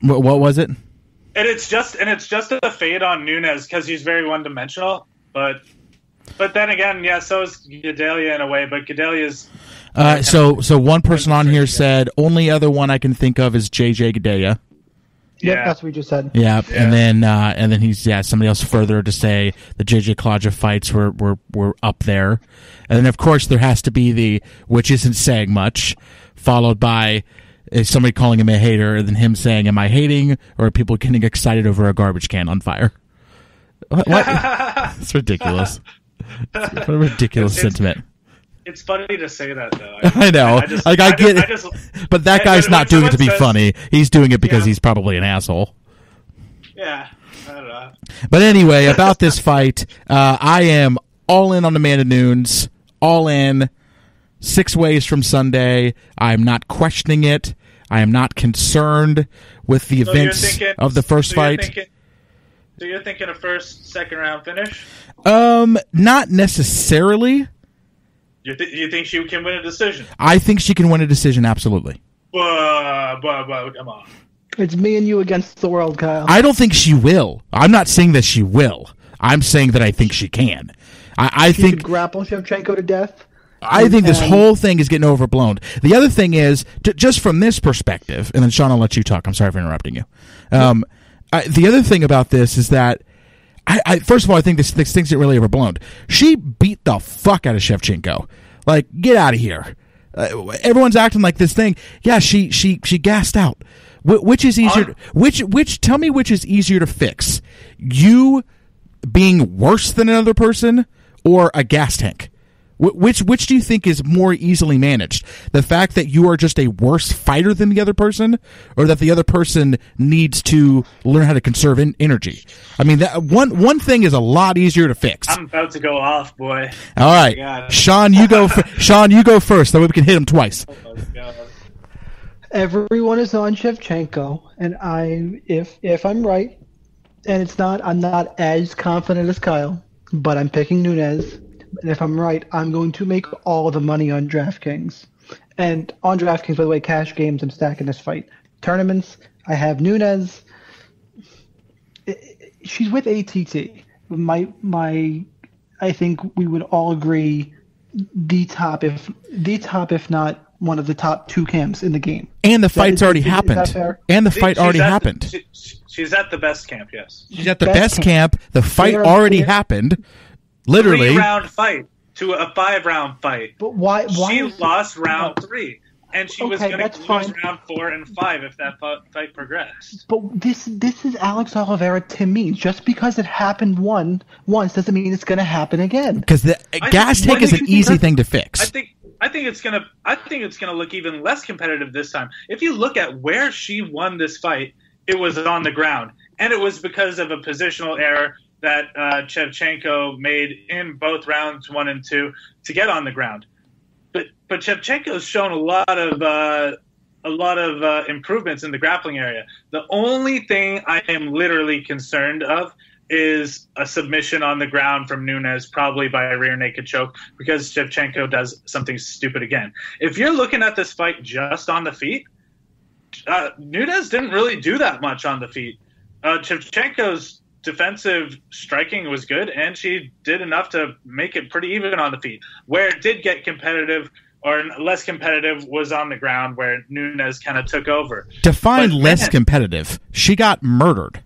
What was it? And it's just a fade on Nunes because he's very one dimensional. But then again, so is Gadelia in a way. But Gadelia's so one person on here said only other one I can think of is JJ Gadelia. Yeah, that's what we just said. Yeah, and then he's somebody else further to say the JJ Klaja fights were up there, and then of course there has to be the, which isn't saying much, followed by somebody calling him a hater, and then him saying, "Am I hating, or are people getting excited over a garbage can on fire?" What? It's ridiculous. What a ridiculous sentiment. It's funny to say that, though. I know. I get it. But that guy's not doing it to be funny. He's doing it because he's probably an asshole. Yeah. I don't know. But anyway, about this fight, I am all in on Amanda Nunes. All in. 6 ways from Sunday. I'm not questioning it. I am not concerned with the events of the first fight. So you're thinking a first, second round finish? Not necessarily. You think she can win a decision? I think she can win a decision, absolutely. Come on. It's me and you against the world, Kyle. I don't think she will. I'm not saying that she will. I'm saying that I think she can. I she think could grapple Shevchenko to death. I think this whole thing is getting overblown. The other thing is, just from this perspective, and then Shaun, I'll let you talk. I'm sorry for interrupting you. The other thing about this is that I first of all, I think this thing's really overblown. She beat the fuck out of Shevchenko. Like, get out of here. Everyone's acting like this thing. Yeah, she gassed out. Which is easier? Tell me which is easier to fix? You being worse than another person, or a gas tank? Which do you think is more easily managed? The fact that you are just a worse fighter than the other person, or that the other person needs to learn how to conserve energy? I mean, that one thing is a lot easier to fix. I'm about to go off, boy. All right, Shaun, you go. Shaun, you go first. That way we can hit him twice. Oh my God. Everyone is on Shevchenko, and if I'm right, and I'm not as confident as Kyle, but I'm picking Nunes. And if I'm right, I'm going to make all the money on DraftKings. And on DraftKings, by the way, cash games, I'm stacking this fight. Tournaments, I have Nunes. she's with ATT. I think we would all agree the top, if not one of the top 2 camps in the game. And the fight's already happened. And the fight already happened. She's at the best camp, yes. She's at the best camp. The fight already happened. Literally. 3-round fight to a 5-round fight. But why she lost round 3. And she was going to lose round 4 and 5 if that fight progressed. But this is Alex Oliveira to me. Just because it happened once doesn't mean it's going to happen again. Because the gas tank is an easy thing to fix. I think it's gonna look even less competitive this time. If you look at where she won this fight, it was on the ground, and it was because of a positional error that Shevchenko made in both rounds 1 and 2 to get on the ground. But Shevchenko's shown a lot of improvements in the grappling area. The only thing I am literally concerned of is a submission on the ground from Nunes, probably by a rear naked choke, because Shevchenko does something stupid again. If you're looking at this fight just on the feet, Nunes didn't really do that much on the feet. Shevchenko's defensive striking was good, and she did enough to make it pretty even on the feet. Where it did get competitive or less competitive was on the ground, where Nunes kind of took over. Define less competitive. She got murdered.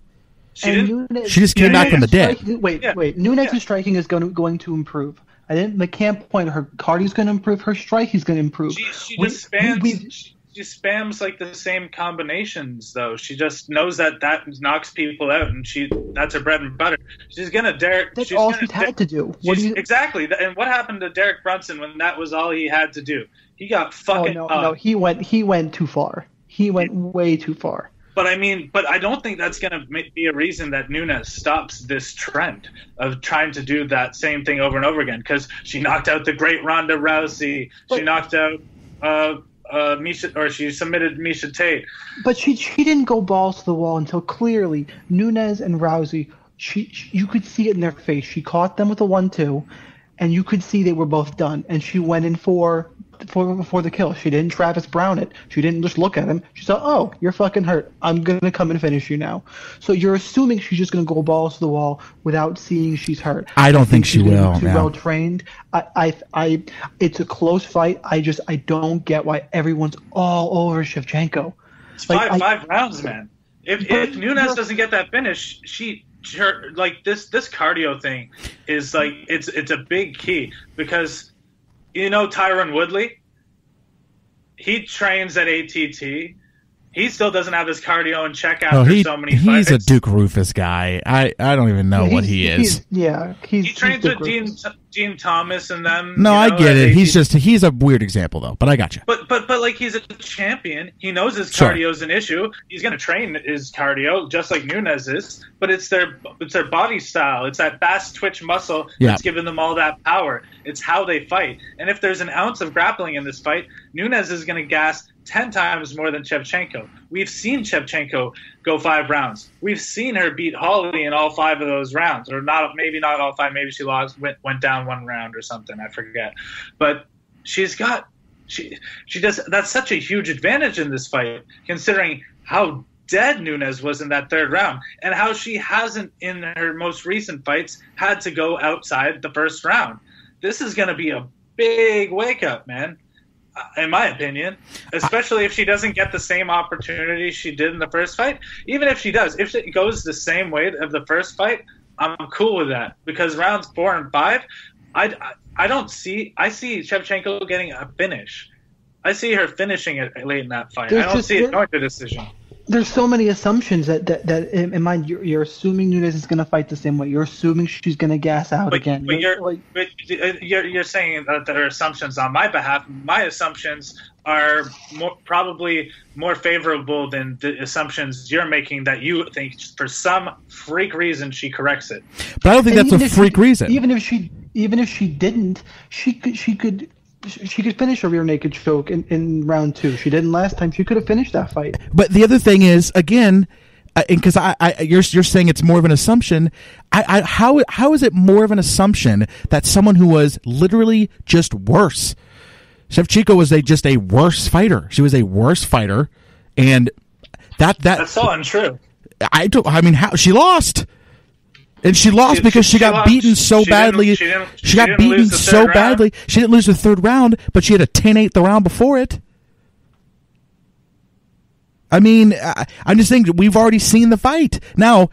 She just came back from the dead. Wait. Nunes' striking is going to improve. I didn't. The camp point. Her cardio is going to improve. Her strike is going to improve. She just spams. She spams like the same combinations, though. She just knows that knocks people out, and that's her bread and butter. She's gonna Derek. That's all she's had to do. Exactly. And what happened to Derek Brunson when that was all he had to do? He got fucking. No. He went too far. He went way too far. But I don't think that's going to be a reason that Nunes stops this trend of trying to do that same thing over and over again. Because she knocked out the great Ronda Rousey. She knocked out Misha, or she submitted Misha Tate. But she didn't go balls to the wall until clearly Nunes and Rousey. You could see it in their face. She caught them with a 1-2, and you could see they were both done. And she went in for the kill. She didn't Travis Brown it. She didn't just look at him. She said, "Oh, you're fucking hurt. I'm gonna come and finish you now." So you're assuming she's just gonna go balls to the wall without seeing she's hurt. I don't think she will. Too well trained. It's a close fight. I don't get why everyone's all over Shevchenko. It's five rounds, man. If Nunes doesn't get that finish, this cardio thing is like it's a big key, because Tyron Woodley, he trains at ATT. He still doesn't have his cardio in check after so many fights. He's a Duke Rufus guy. I don't even know what he is. He trains with Gene Thomas and them. No, I get it. He's a weird example though, but I got you. But like, he's a champion. He knows his cardio is an issue. He's going to train his cardio just like Nunes is. But it's their body style. It's that fast twitch muscle that's giving them all that power. It's how they fight. And if there's an ounce of grappling in this fight, Nunes is going to gas 10 times more than Shevchenko. We've seen Shevchenko go 5 rounds. We've seen her beat Holly in all 5 of those rounds, or maybe not all 5. Maybe she went down 1 round or something. I forget. But she does. That's such a huge advantage in this fight, considering how dead Nunes was in that 3rd round, and how she hasn't in her most recent fights had to go outside the 1st round. This is going to be a big wake up, man. In my opinion, especially if she doesn't get the same opportunity she did in the first fight. Even if she does, if it goes the same way of the first fight, I'm cool with that, because rounds 4 and 5, I see Shevchenko getting a finish. I see her finishing it late in that fight. I don't see it going to decision. There's so many assumptions that in mind, you're assuming Nunes is going to fight the same way. You're assuming she's going to gas out again. But you're saying that there are assumptions on my behalf. My assumptions are probably more favorable than the assumptions you're making, that you think for some freak reason she corrects it. But I don't think that's a freak reason. Even if she didn't, she could finish a rear naked choke in round 2. She didn't last time. She could have finished that fight. But the other thing is, again, because you're saying it's more of an assumption. How is it more of an assumption that someone who was literally just worse? Shevchenko was just a worse fighter. She was a worse fighter, and that's so untrue. How she lost. And she lost because she got beaten so badly. She got beaten so badly. She didn't lose the third round, but she had a 10-8 the round before it. I mean, I'm just saying, we've already seen the fight. Now,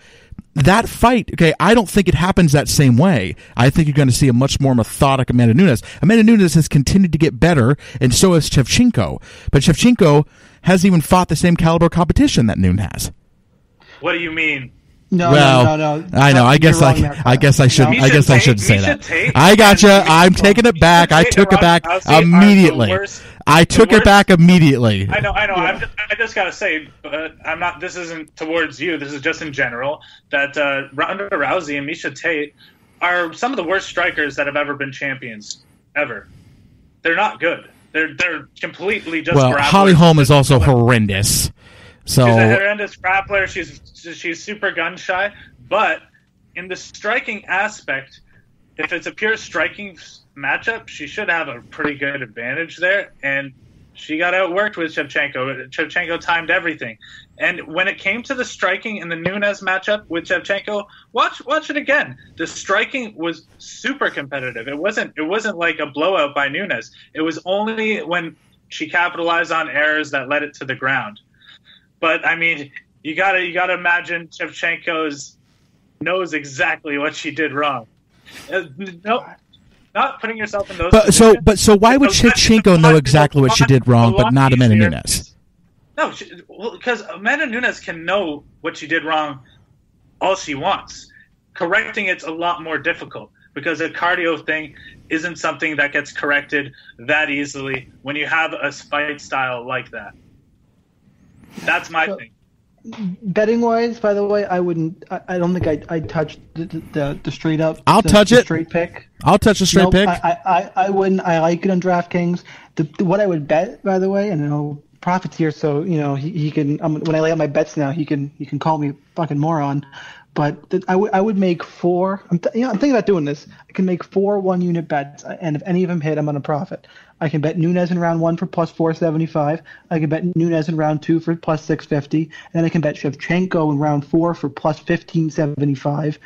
that fight, okay, I don't think it happens that same way. I think you're going to see a much more methodic Amanda Nunes. Amanda Nunes has continued to get better, and so has Shevchenko. But Shevchenko hasn't even fought the same caliber competition that Nunes has. What do you mean? No. I know. I guess I shouldn't say that. I gotcha. I'm taking it back. I took it back immediately. I took it back immediately. I know. I just gotta say, I'm not. This isn't towards you. This is just in general that Ronda Rousey and Miesha Tate are some of the worst strikers that have ever been champions ever. They're not good. They're completely just. Well, Holly Holm is also horrendous. So she's a horrendous grappler. She's super gun shy, but in the striking aspect, if it's a pure striking matchup, she should have a pretty good advantage there. And she got outworked with Shevchenko. Shevchenko timed everything. And when it came to the striking in the Nunes matchup with Shevchenko, watch it again. The striking was super competitive. It wasn't like a blowout by Nunes. It was only when she capitalized on errors that led it to the ground. But I mean, you gotta imagine Shevchenko knows exactly what she did wrong. No, not putting yourself in those. So why would Shevchenko know exactly what she did wrong, but not Amanda Nunes? No, because Amanda Nunes can know what she did wrong all she wants. Correcting it's a lot more difficult because a cardio thing isn't something that gets corrected that easily when you have a fight style like that. That's my thing. Betting wise, by the way, I wouldn't. I don't think I'd touch the straight up. I'll touch it. Straight pick. I'll touch a straight pick. I wouldn't. I like it on DraftKings. What I would bet, by the way, and you know, Prophet's here, so you know he can. When I lay out my bets now, he can call me a fucking moron. But I would make 4. I'm thinking about doing this. I can make 4 1-unit bets, and if any of them hit, I'm on a profit. I can bet Nunes in round 1 for plus 475. I can bet Nunes in round 2 for plus 650. And then I can bet Shevchenko in round 4 for plus 1575.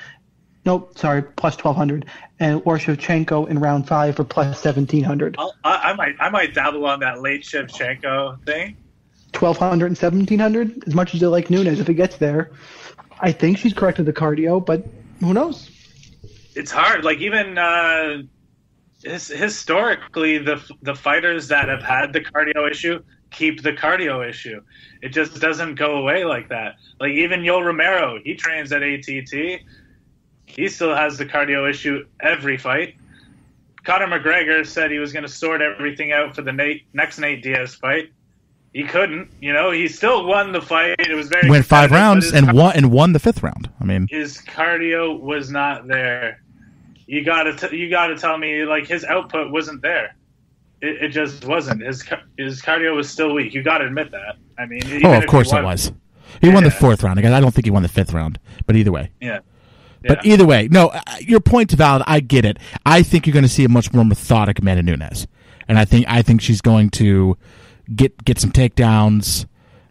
Nope, sorry, plus 1200. Or Shevchenko in round 5 for plus 1700. I might dabble on that late Shevchenko thing. 1200 and 1700, as much as you like Nunes if it gets there. I think she's corrected the cardio, but who knows? It's hard. Like even historically, the fighters that have had the cardio issue keep the cardio issue. It just doesn't go away like that. Like even Yoel Romero, he trains at ATT. He still has the cardio issue every fight. Conor McGregor said he was going to sort everything out for the next Nate Diaz fight. He couldn't, he still won the fight. It was very went 5 rounds and won the 5th round. I mean, his cardio was not there. You gotta tell me like his output wasn't there. It just wasn't. His cardio was still weak. You gotta admit that. I mean, of course it was. He won the 4th round. I don't think he won the 5th round, but either way. Yeah. But either way, no, your point's valid. I get it. I think you're going to see a much more methodic Amanda Nunes, and I think she's going to get some takedowns.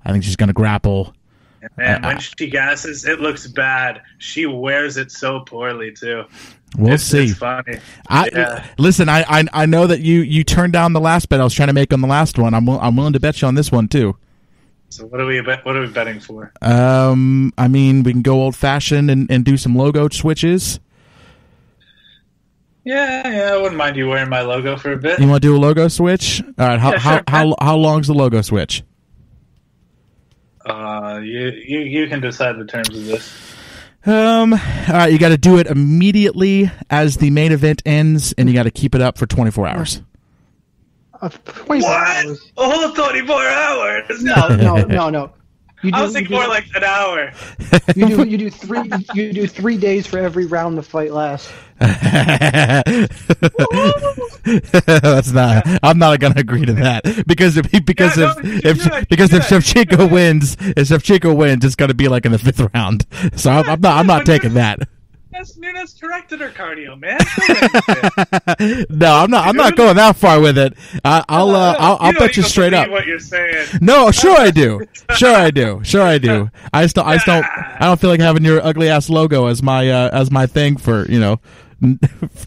I think she's going to grapple. And when she gasses, it looks bad. She wears it so poorly too. We'll see. It's funny. Listen, I know that you turned down the last bet I was trying to make on the last one. I'm willing to bet you on this one too. So what are we betting for? I mean, we can go old fashioned and do some logo switches. Yeah, I wouldn't mind you wearing my logo for a bit. You want to do a logo switch? All right. How long's the logo switch? You can decide the terms of this. All right, you got to do it immediately as the main event ends, and you got to keep it up for 24 hours. 24 hours. A whole 24 hours? No. I was thinking more like an hour. You do 3 days for every round the fight lasts. That's not. I'm not going to agree to that because if Shevchenko wins, it's going to be like in the 5th round. So I'm not taking that. Nunes corrected her cardio, man. No, I'm not going that far with it. I'll bet you straight up. What you're saying? No, sure I do. I don't feel like having your ugly ass logo as my thing for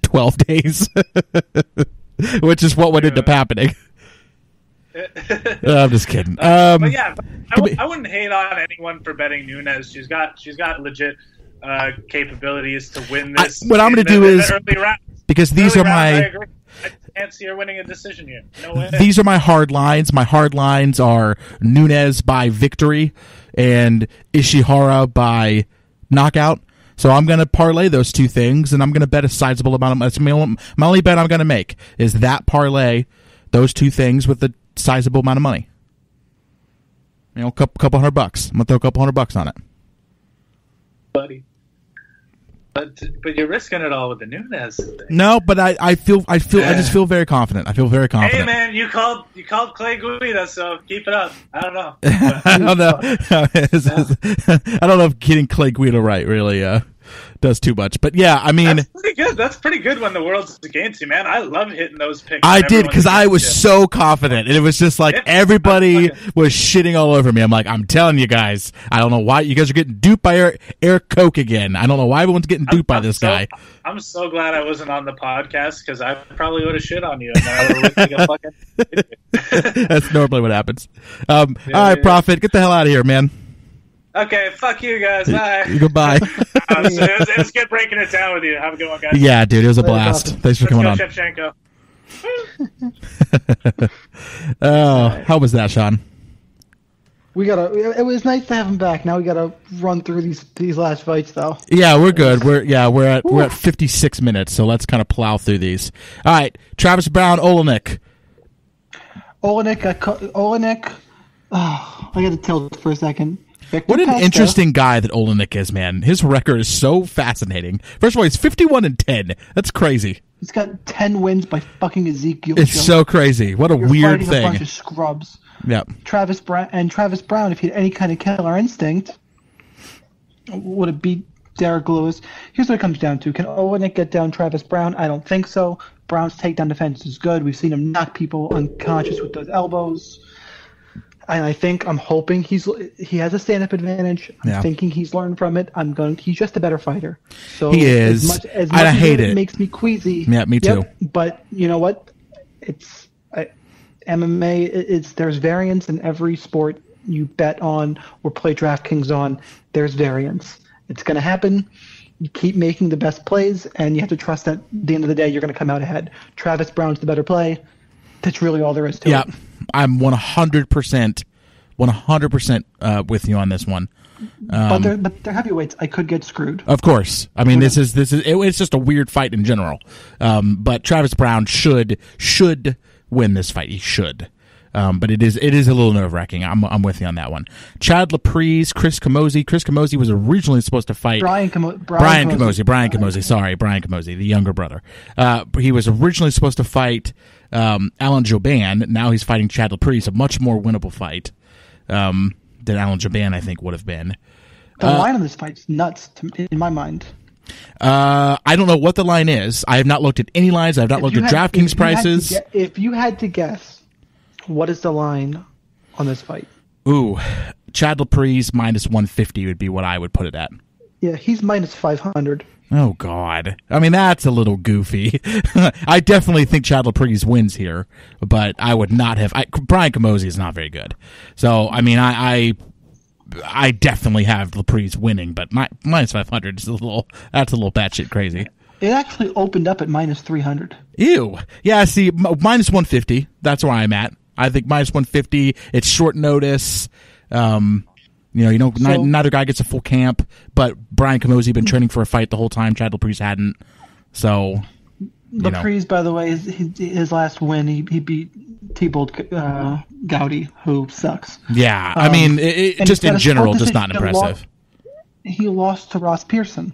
12 days, which is what would end up happening. I'm just kidding. But yeah, I wouldn't hate on anyone for betting Nunes. She's got legit capabilities to win this. What I'm going to do is, because these are my... I can't see her winning a decision here. No way. These are my hard lines. My hard lines are Nunes by victory and Ishihara by knockout. So I'm going to parlay those two things, and I'm going to bet a sizable amount of money. That's my only bet I'm going to make is that parlay those two things with a sizable amount of money. A couple $100. I'm going to throw a couple $100 on it. Buddy. But you're risking it all with the Nunes thing. No, but I just feel very confident. I feel very confident. Hey man, you called Clay Guida, so keep it up. I don't know. I don't know. I don't know if getting Clay Guida right really does too much. But yeah, I mean, that's pretty good. That's pretty good when the world's against you, man. I love hitting those picks. I did because I was so confident, and it was just like everybody was shitting all over me. I'm like, I'm telling you guys, I don't know why you guys are getting duped by Eric Koch again. I don't know why everyone's getting duped by this guy. I'm so glad I wasn't on the podcast because I probably would have shit on you. And I would have looked like a fucking idiot. That's normally what happens. All right, Prophet, get the hell out of here, man. Okay, fuck you guys. Bye. Goodbye. It was good breaking it down with you. Have a good one, guys. Yeah, dude, it was a blast. Thanks for coming on. Shevchenko. How was that, Shaun? It was nice to have him back. Now we gotta run through these last fights, though. Yeah, we're good. We're at 56 minutes, so let's kind of plow through these. All right, Travis Brown, Olenek. Olenek. Oh, I got to tilt for a second. What an interesting guy that Olenek is, man. His record is so fascinating. First of all, he's 51-10. That's crazy. He's got 10 wins by fucking Ezekiel. It's so crazy. What a weird thing. A bunch of scrubs. Yeah. Travis Brown, if he had any kind of killer instinct, would have beat Derek Lewis. Here's what it comes down to. Can Olenek get down Travis Brown? I don't think so. Brown's takedown defense is good. We've seen him knock people unconscious with those elbows. And I'm hoping he has a stand-up advantage. I'm thinking he's learned from it. He's just a better fighter. So he is. As much I hate it. It makes me queasy. Yeah, me too. But you know what? MMA. There's variance in every sport you bet on or play Draftkings on. There's variance. It's going to happen. You keep making the best plays, and you have to trust that at the end of the day you're going to come out ahead. Travis Brown's the better play. That's really all there is to it. Yeah, I'm 100% with you on this one. But they're heavyweights. I could get screwed. Of course. I mean, it's just a weird fight in general. But Travis Brown should win this fight. He should. But it is a little nerve-wracking. I'm with you on that one. Chad Laprise, Chris Camozzi. Chris Camozzi was originally supposed to fight Brian Camozzi. Sorry, Brian Camozzi, the younger brother. He was originally supposed to fight Alan Jouban. Now he's fighting Chad Laprise, a much more winnable fight than Alan Jouban, I think, would have been. The line on this fight's nuts in my mind. I don't know what the line is. I have not looked at any lines. I have not looked at DraftKings prices. If you had to guess, what is the line on this fight? Ooh, Chad Laprise minus 150 would be what I would put it at. Yeah, he's minus 500. Oh, God. I mean, that's a little goofy. I definitely think Chad Laprise wins here, but I would not have... Brian Camozzi is not very good. So, I mean, I definitely have Laprise winning, but minus 500 is that's a little batshit crazy. It actually opened up at minus 300. Ew. Yeah, see, minus 150, that's where I'm at. I think minus 150, it's short notice. Neither guy gets a full camp, but Brian Camozzi been training for a fight the whole time. Chad Laprise hadn't. So, Laprise, by the way, his last win, he beat T-Bolt Gowdy, who sucks. Yeah, I mean, just in general, just not impressive. He lost to Ross Pearson.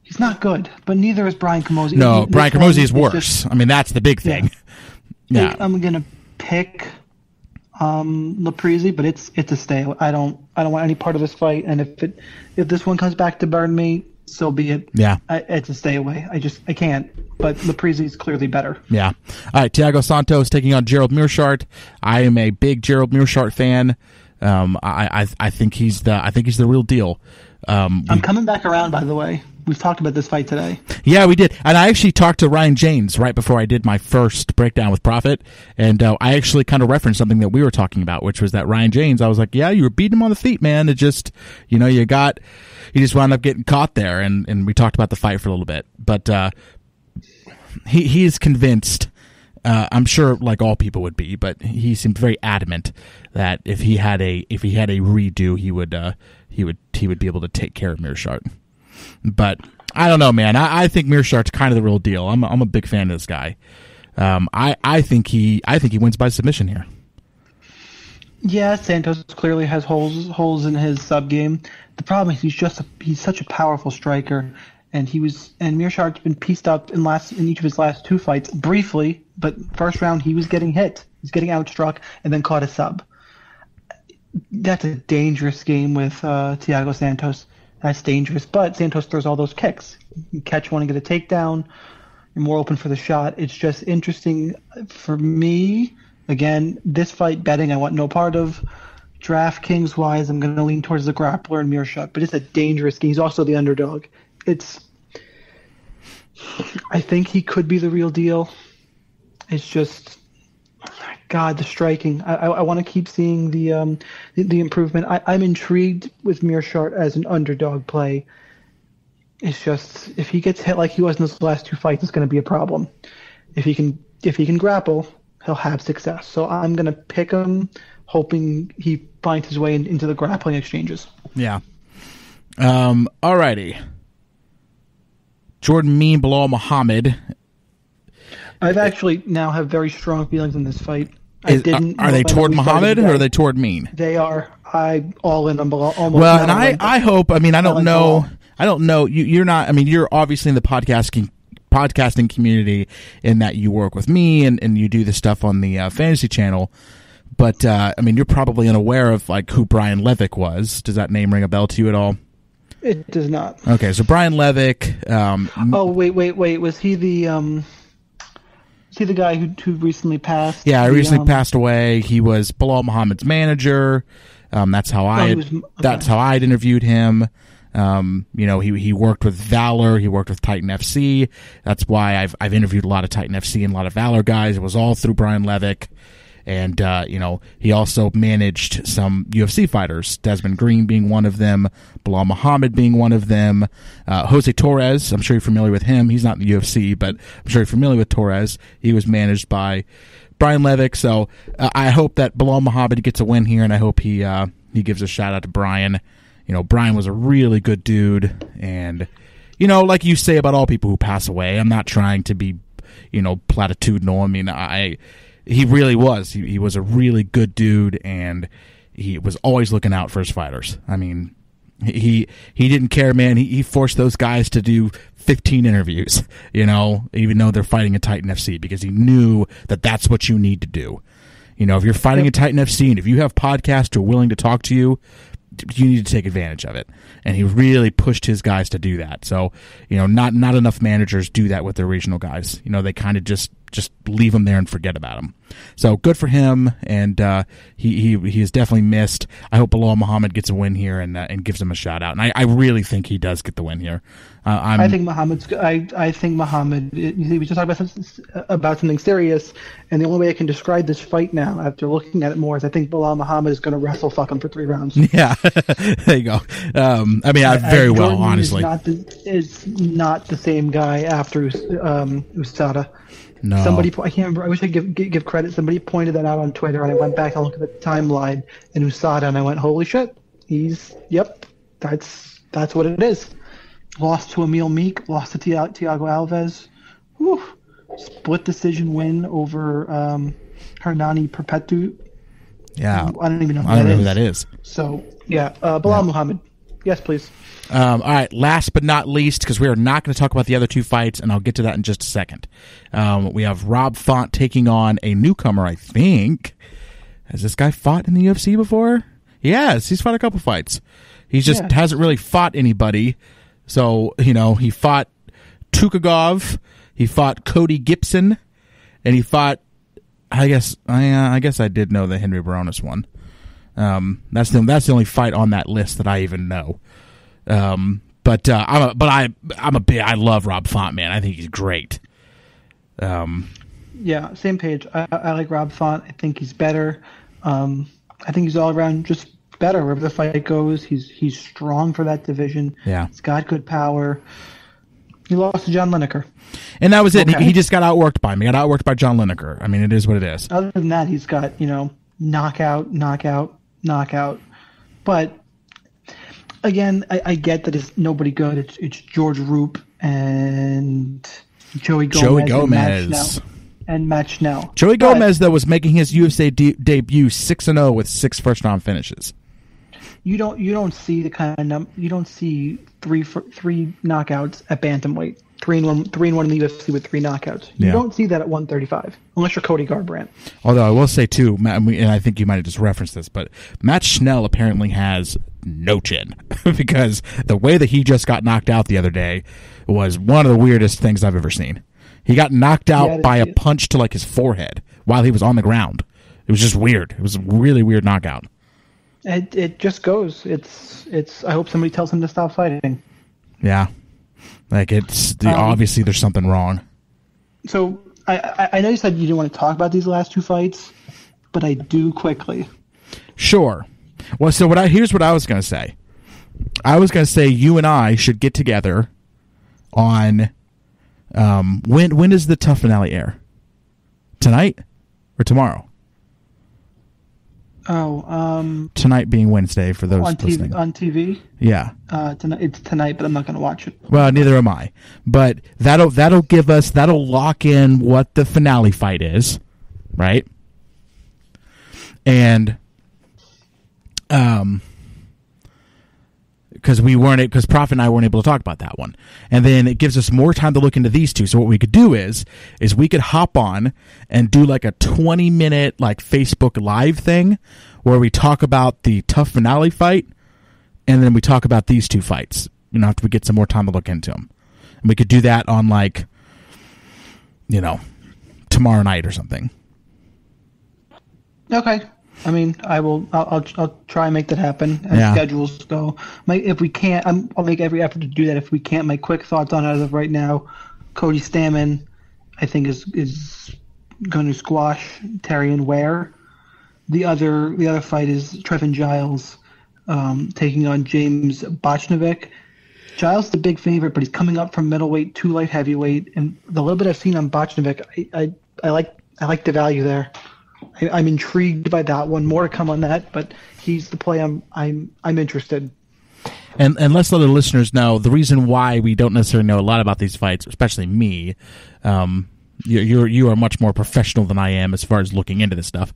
He's not good, but neither is Brian Camozzi. No, Brian Camozzi is worse. I mean, that's the big thing. Yeah. I'm gonna pick Laprise, but it's a stay. I don't want any part of this fight. And if this one comes back to burn me, so be it. Yeah. It's a stay away. I can't. But Leprizi's clearly better. Yeah. All right, Thiago Santos taking on Gerald Meerschaert. I am a big Gerald Meerschaert fan. I think he's the real deal. I'm coming back around, by the way. We've talked about this fight today. Yeah, we did. And I actually talked to Ryan James right before I did my first breakdown with Prophet. And I actually kind of referenced something that we were talking about, which was that Ryan James, I was like, yeah, you were beating him on the feet, man. It just, you just wound up getting caught there. And we talked about the fight for a little bit. But he is convinced, I'm sure like all people would be, but he seemed very adamant that if he had a redo, he would be able to take care of Meerschaert. But I don't know, man. I think Meerschaert's kind of the real deal. I'm a big fan of this guy. I think he wins by submission here. Yeah, Santos clearly has holes in his sub game. The problem is he's such a powerful striker, and Meerschaert's been pieced up in each of his last two fights briefly. But first round he was getting hit, he's getting outstruck, and then caught a sub. That's a dangerous game with Thiago Santos. That's dangerous, but Santos throws all those kicks. You catch one and get a takedown. You're more open for the shot. It's just interesting for me. Again, this fight betting I want no part of. Draftkings wise, I'm going to lean towards the grappler and Meerschaert, but it's a dangerous game. He's also the underdog. I think he could be the real deal. It's just, God, the striking. I want to keep seeing the improvement. I'm intrigued with Meerschaert as an underdog play. It's just, if he gets hit like he was in his last two fights, it's going to be a problem. If he can grapple, he'll have success. So I'm going to pick him, hoping he finds his way into the grappling exchanges. Yeah. Alrighty. Jordan Mean, Bilal Muhammad. I've actually now have very strong feelings in this fight. Are they toward Muhammad or are they toward Mean? They are. I all in on Bilal. Well, and I hope. I mean, I don't know. I don't know. You're not. I mean, you're obviously in the podcasting community in that you work with me and you do the stuff on the fantasy channel. But I mean, you're probably unaware of like who Brian Levick was. Does that name ring a bell to you at all? It does not. Okay, so Brian Levick. Oh wait. Was he the guy who recently passed? Yeah, he recently passed away. He was Bilal Muhammad's manager. That's how I'd interviewed him. He worked with Valor. He worked with Titan FC. That's why I've interviewed a lot of Titan FC and a lot of Valor guys. It was all through Brian Levick. And, he also managed some UFC fighters, Desmond Green being one of them, Bilal Muhammad being one of them, Jose Torres. I'm sure you're familiar with him. He's not in the UFC, but I'm sure you're familiar with Torres. He was managed by Brian Levick. So I hope that Bilal Muhammad gets a win here, and I hope he gives a shout out to Brian. Brian was a really good dude, and like you say about all people who pass away, I'm not trying to be platitudinal. I mean, he really was. He was a really good dude, and he was always looking out for his fighters. I mean, he didn't care, man. He forced those guys to do 15 interviews, even though they're fighting a Titan FC, because he knew that that's what you need to do. If you're fighting a Titan FC and if you have podcasts who are willing to talk to you, you need to take advantage of it. And he really pushed his guys to do that. So, not enough managers do that with their regional guys. They kind of just leave them there and forget about them. So good for him, and he is definitely missed. I hope Bilal Muhammad gets a win here and gives him a shout out. And I really think he does get the win here. I think Muhammad. We just talked about something serious, and the only way I can describe this fight now, after looking at it more, is I think Bilal Muhammad is going to wrestle fuck him for 3 rounds. Yeah, there you go. Very well, honestly. Is not the same guy after USADA. No. I can't remember. I wish I could give credit. Somebody pointed that out on Twitter, and I went back and looked at the timeline and USADA, and I went, "Holy shit! That's what it is." Lost to Emil Meek, lost to Thiago Alves. Whew. Split decision win over Hernani Perpetu. Yeah, I don't even know who that is. So yeah, Bilal Muhammad. Yes, please. All right, last but not least, because we are not going to talk about the other 2 fights, and I'll get to that in just a second. We have Rob Font taking on a newcomer, I think. Has this guy fought in the UFC before? Yes, he's fought a couple fights. He just hasn't really fought anybody So, he fought Tukagov, he fought Cody Gibson, and he fought, I guess I did know the Henry Baronis one. That's the only fight on that list that I even know. I love Rob Font, man. I think he's great. Yeah, same page. I like Rob Font. I think he's better. I think he's all around just better wherever the fight goes. He's strong for that division. Yeah, he's got good power. He lost to John Lineker, and that was it. Okay. He just got outworked by him. He got outworked by John Lineker. I mean, it is what it is. Other than that, he's got knockout. But again, I get that it's nobody good. It's George Roop and Joey Gomez. And Matt Schnell. Joey Gomez, though, was making his UFC debut 6-0 with 6 first-round finishes. You don't see the kind of you don't see three knockouts at bantamweight. 3-1 in the UFC with 3 knockouts. You don't see that at 135 unless you're Cody Garbrandt. Although I will say too, and I think you might have just referenced this, but Matt Schnell apparently has no chin because the way that he just got knocked out the other day was one of the weirdest things I've ever seen. He got knocked out by a punch to his forehead while he was on the ground. It was just weird. It was a really weird knockout. It just goes. It's. I hope somebody tells him to stop fighting. Yeah, obviously there's something wrong. So I know you said you didn't want to talk about these last 2 fights, but I do quickly. Sure. Well, so here's what I was going to say. I was going to say you and I should get together on. When does the Tough finale air? Tonight or tomorrow? Tonight being Wednesday for those listening. On TV? Yeah. It's tonight, but I'm not going to watch it. Well, neither am I. But that'll lock in what the finale fight is, right? And because Prophet and I weren't able to talk about that one. And then it gives us more time to look into these two. So what we could do is we could hop on and do a 20-minute Facebook Live thing where we talk about the Tough finale fight and then we talk about these 2 fights, after we get some more time to look into them. And we could do that on tomorrow night or something. Okay. I mean, I'll try and make that happen as schedules go. If we can't, I'll make every effort to do that. If we can't, my quick thoughts on it as of right now, Cody Stamann, I think is going to squash Terrion Ware. The other fight is Trevin Giles taking on James Bochnovic. Giles is the big favorite, but he's coming up from middleweight to light heavyweight, and the little bit I've seen on Bochnovic, I like the value there. I'm intrigued by that one. More to come on that, but he's the play I'm interested. And let's let the listeners know the reason why we don't necessarily know a lot about these fights, especially me. You are much more professional than I am as far as looking into this stuff.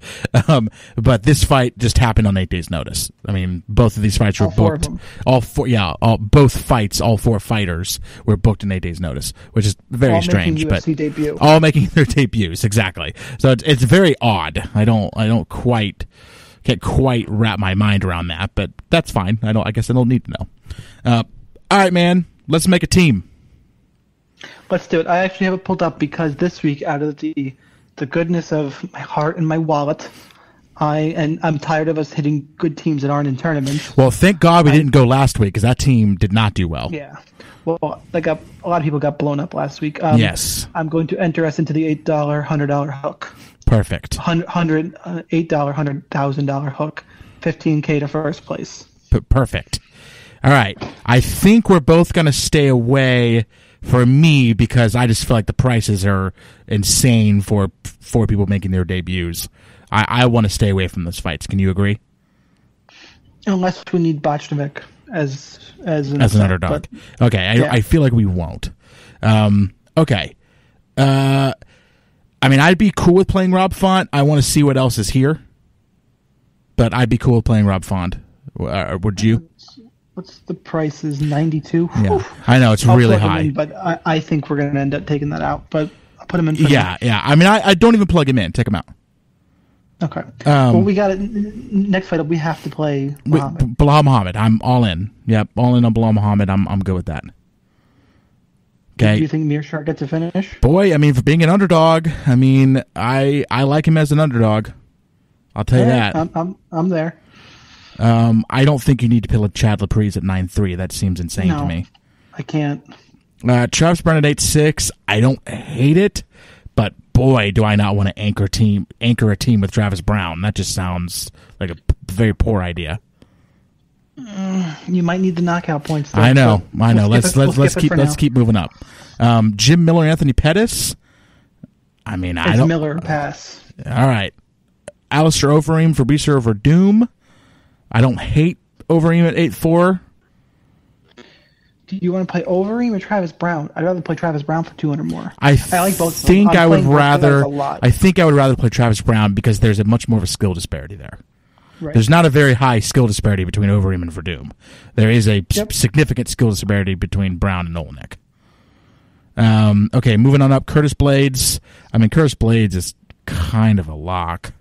But this fight just happened on 8 days' notice. I mean, both of these fights were booked. Both fights, all 4 fighters were booked in 8 days' notice, which is very strange. But debut. All making their debuts, exactly. So it's very odd. Can't quite wrap my mind around that, but that's fine. I guess I don't need to know. All right, man. Let's make a team. Let's do it. I actually have it pulled up because this week, out of the goodness of my heart and my wallet, I'm tired of us hitting good teams that aren't in tournaments. Well, thank God we didn't go last week because that team did not do well. Yeah. Well, a lot of people got blown up last week. Yes. I'm going to enter us into the $8, $100 hook. Perfect. $8, $100,000 hook. $15K to first place. Perfect. All right. I think we're both going to stay away for me because I just feel like the prices are insane for people making their debuts. I want to stay away from those fights. Can you agree? Unless we need Bochnovic as an underdog. Okay. I feel like we won't. Okay. I mean, I'd be cool with playing Rob Font. I want to see what else is here. But I'd be cool with playing Rob Font. Would you? What's the price? Is 92? Yeah, I know it's really high. In, but I think we're going to end up taking that out. But I'll put him in. Yeah. I mean, I don't even plug him in. Take him out. Okay. Well, we got it. Next fight up, we have to play Muhammad. Bilal Muhammad. I'm all in. Yep, all in on Bilal Muhammad. I'm good with that. Do you think Mearshart gets a finish? Boy, I mean, for being an underdog, I mean, I like him as an underdog. I'll tell you that. I'm there. I don't think you need to pill Chad Laprise at 9-3. That seems insane to me. I can't. Travis Brown at 8-6. I don't hate it, but boy, do I not want to anchor a team with Travis Brown. That just sounds like a very poor idea. You might need the knockout points. Though, I know. Let's keep moving up. Jim Miller and Anthony Pettis. I mean, I don't. Miller pass. All right. Alistair Overeem for Fabricio over Doom. I don't hate Overeem at 8-4. Do you want to play Overeem or Travis Brown? I'd rather play Travis Brown for 200 more. I like both. I would rather play Travis Brown because there's a much more of a skill disparity there. Right. There's not a very high skill disparity between Overeem and Verdum. There is a significant skill disparity between Brown and Olenek. Okay, moving on up. Curtis Blades. I mean, Curtis Blades is kind of a lock.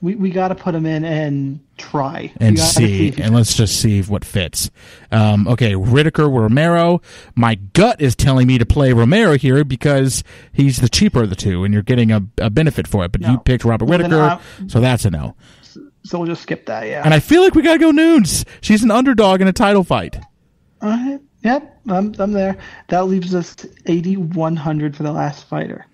We got to put him in and try. And see. And let's just see what fits. Okay, Whitaker, Romero. My gut is telling me to play Romero here because he's the cheaper of the two, and you're getting a benefit for it. But you picked Robert Whitaker, so that's a no. So we'll just skip that, yeah. And I feel like we got to go Nunes. She's an underdog in a title fight. All right. Yep, I'm there. That leaves us 8,100 for the last fighter.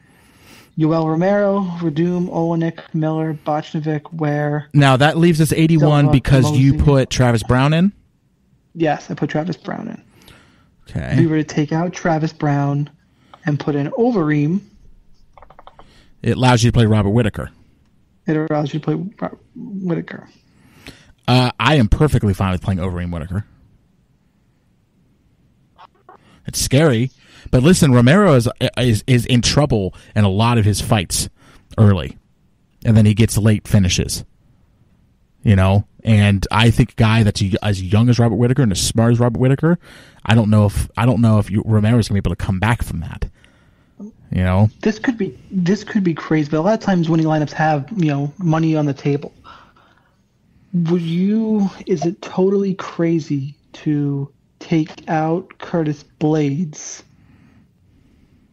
Yoel Romero, Verdum, Olenek, Miller, Botchnovic, Ware. Now, that leaves us 81 Silva, because Mosey. You put Travis Brown in? Yes, I put Travis Brown in. Okay. If we were to take out Travis Brown and put in Overeem. It allows you to play Robert Whitaker. It allows you to play Robert Whitaker. I am perfectly fine with playing Overeem Whitaker. It's scary. But listen, Romero is in trouble in a lot of his fights early. And then he gets late finishes. You know? And I think a guy that's as young as Robert Whitaker and as smart as Robert Whitaker, I don't know if Romero's going to be able to come back from that. You know? This could be crazy, but a lot of times winning lineups have, money on the table. Is it totally crazy to take out Curtis Blades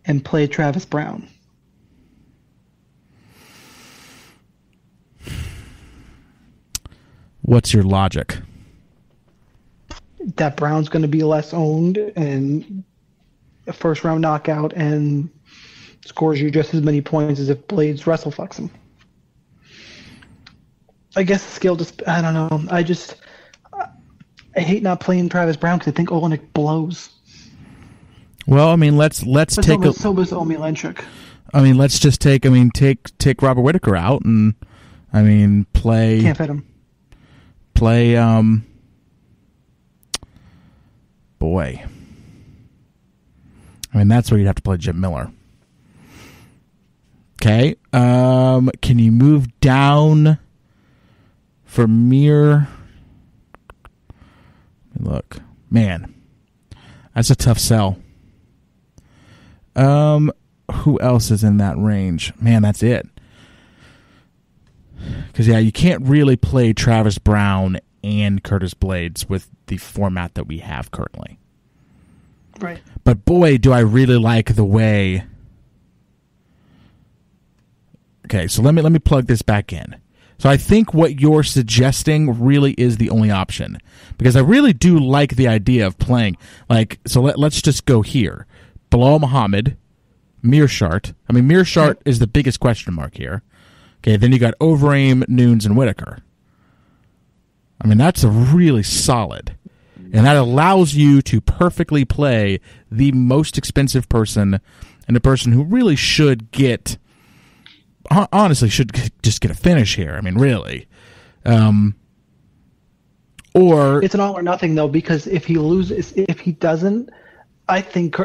and play Travis Brown? What's your logic? That Brown's going to be less owned and a first round knockout and scores you just as many points as if Blades wrestlefucks him. I guess the skill I don't know. I hate not playing Travis Brown because I think Olenek blows. Well, I mean, let's take a. So does Omilenchuk. I mean, let's just take Robert Whitaker out and, play. Can't fit him. Play. Boy. I mean, that's where you'd have to play Jim Miller. Okay. Can you move down for Mir? Look, man, that's a tough sell. Who else is in that range? Man, that's it. Because, you can't really play Travis Brown and Curtis Blades with the format that we have currently. Right. But, boy, do I really like the way... Okay, so let me plug this back in. So I think what you're suggesting really is the only option. Because I really do like the idea of playing. Let's just go here. Bilal Muhammad, Mearshart. Mearshart is the biggest question mark here. Okay, then you got Overeem, Nunes, and Whitaker. That's a really solid. And that allows you to perfectly play the most expensive person and the person who really should get... honestly, should just get a finish here. Really. Or it's an all or nothing though, because if he doesn't, I think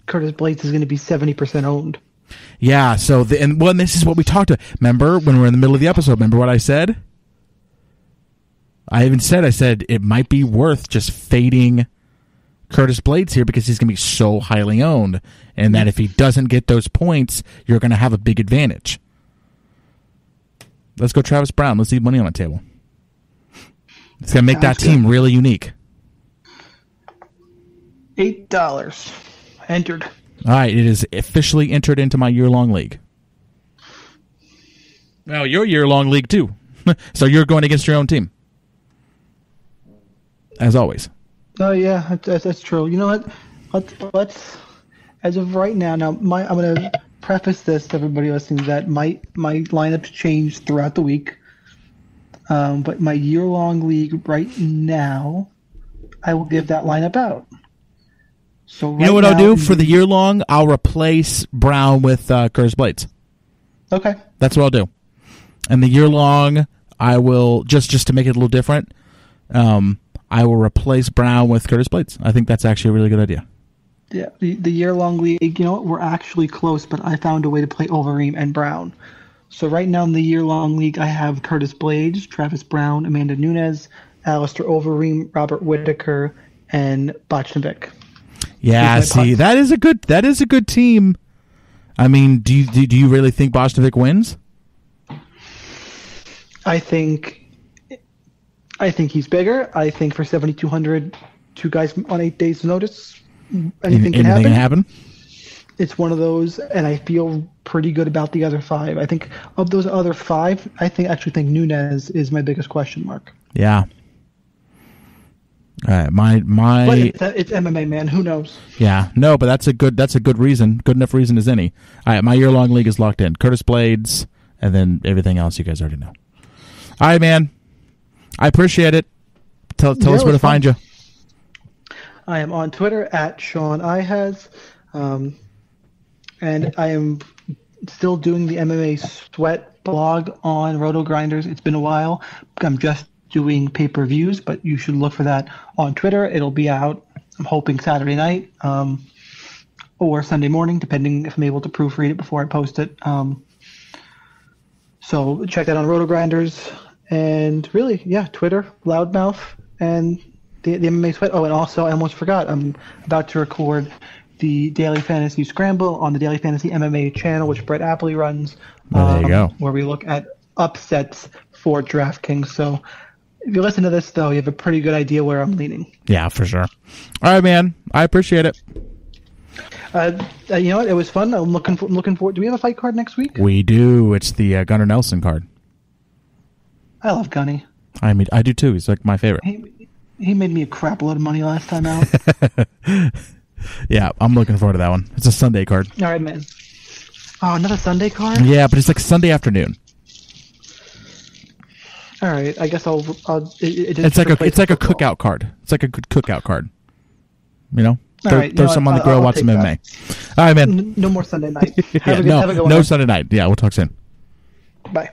Curtis Blades is going to be 70% owned. Yeah. So this is what we talked about. Remember when we were in the middle of the episode? Remember what I said? I said it might be worth just fading Curtis Blades here because he's going to be so highly owned, and that if he doesn't get those points, you're going to have a big advantage. Let's go Travis Brown. Let's leave money on the table. It's going to make that team really unique. $8. Entered. All right, it is officially entered into my year-long league. Well, your year-long league, too. So you're going against your own team. As always. Oh, yeah, that's true. You know what? Let's as of right now, I'm going to preface this to everybody listening that my lineups change throughout the week. But my year-long league right now, I will give that lineup out. So right, you know what I'll do for the year-long? I'll replace Brown with Curtis Blades. Okay. That's what I'll do. And the year-long, I will, just to make it a little different, I will replace Brown with Curtis Blades. I think that's actually a really good idea. Yeah, the year-long league, you know what? We're actually close, but I found a way to play Overeem and Brown. So right now in the year-long league, I have Curtis Blades, Travis Brown, Amanda Nunes, Alistair Overeem, Robert Whittaker, and Botchnovic. Yeah, see, that is a good team. I mean, do you really think Botchnovic wins? I think he's bigger. I think for 7,200, two guys on 8 days' notice, anything can happen. It's one of those, and I feel pretty good about the other five. I think of those other five, actually think Nunes is my biggest question mark. Yeah. All right, But it's MMA, man. Who knows? Yeah, no, but that's a good reason, good enough reason as any. All right, my year-long league is locked in. Curtis Blades, and then everything else you guys already know. All right, man. I appreciate it. Tell us where to find you. I am on Twitter at Shaun Ihaz, and I am still doing the MMA Sweat blog on Roto Grinders. It's been a while. I'm just doing pay-per-views, but you should look for that on Twitter. It'll be out, I'm hoping, Saturday night or Sunday morning, depending if I'm able to proofread it before I post it. So check that on Roto Grinders. And really, yeah, Twitter, Loudmouth, and the MMA Sweat. Oh, and also, I almost forgot, I'm about to record the Daily Fantasy Scramble on the Daily Fantasy MMA channel, which Brett Appley runs. There you go. Where we look at upsets for DraftKings. So if you listen to this, though, you have a pretty good idea where I'm leaning. Yeah, for sure. All right, man. I appreciate it. You know what? It was fun. I'm looking forward. Do we have a fight card next week? We do. It's the Gunnar Nelson card. I love Gunny. I mean, I do too. He's like my favorite. He made me a crap load of money last time out. Yeah, I'm looking forward to that one. It's a Sunday card. All right, man. Oh, another Sunday card? Yeah, but it's like Sunday afternoon. All right, I guess I'll it's like a cookout card. It's like a good cookout card. You know? Throw some on the grill, watch some MMA. All right, man. No more Sunday night. No Sunday night. Yeah, we'll talk soon. Bye.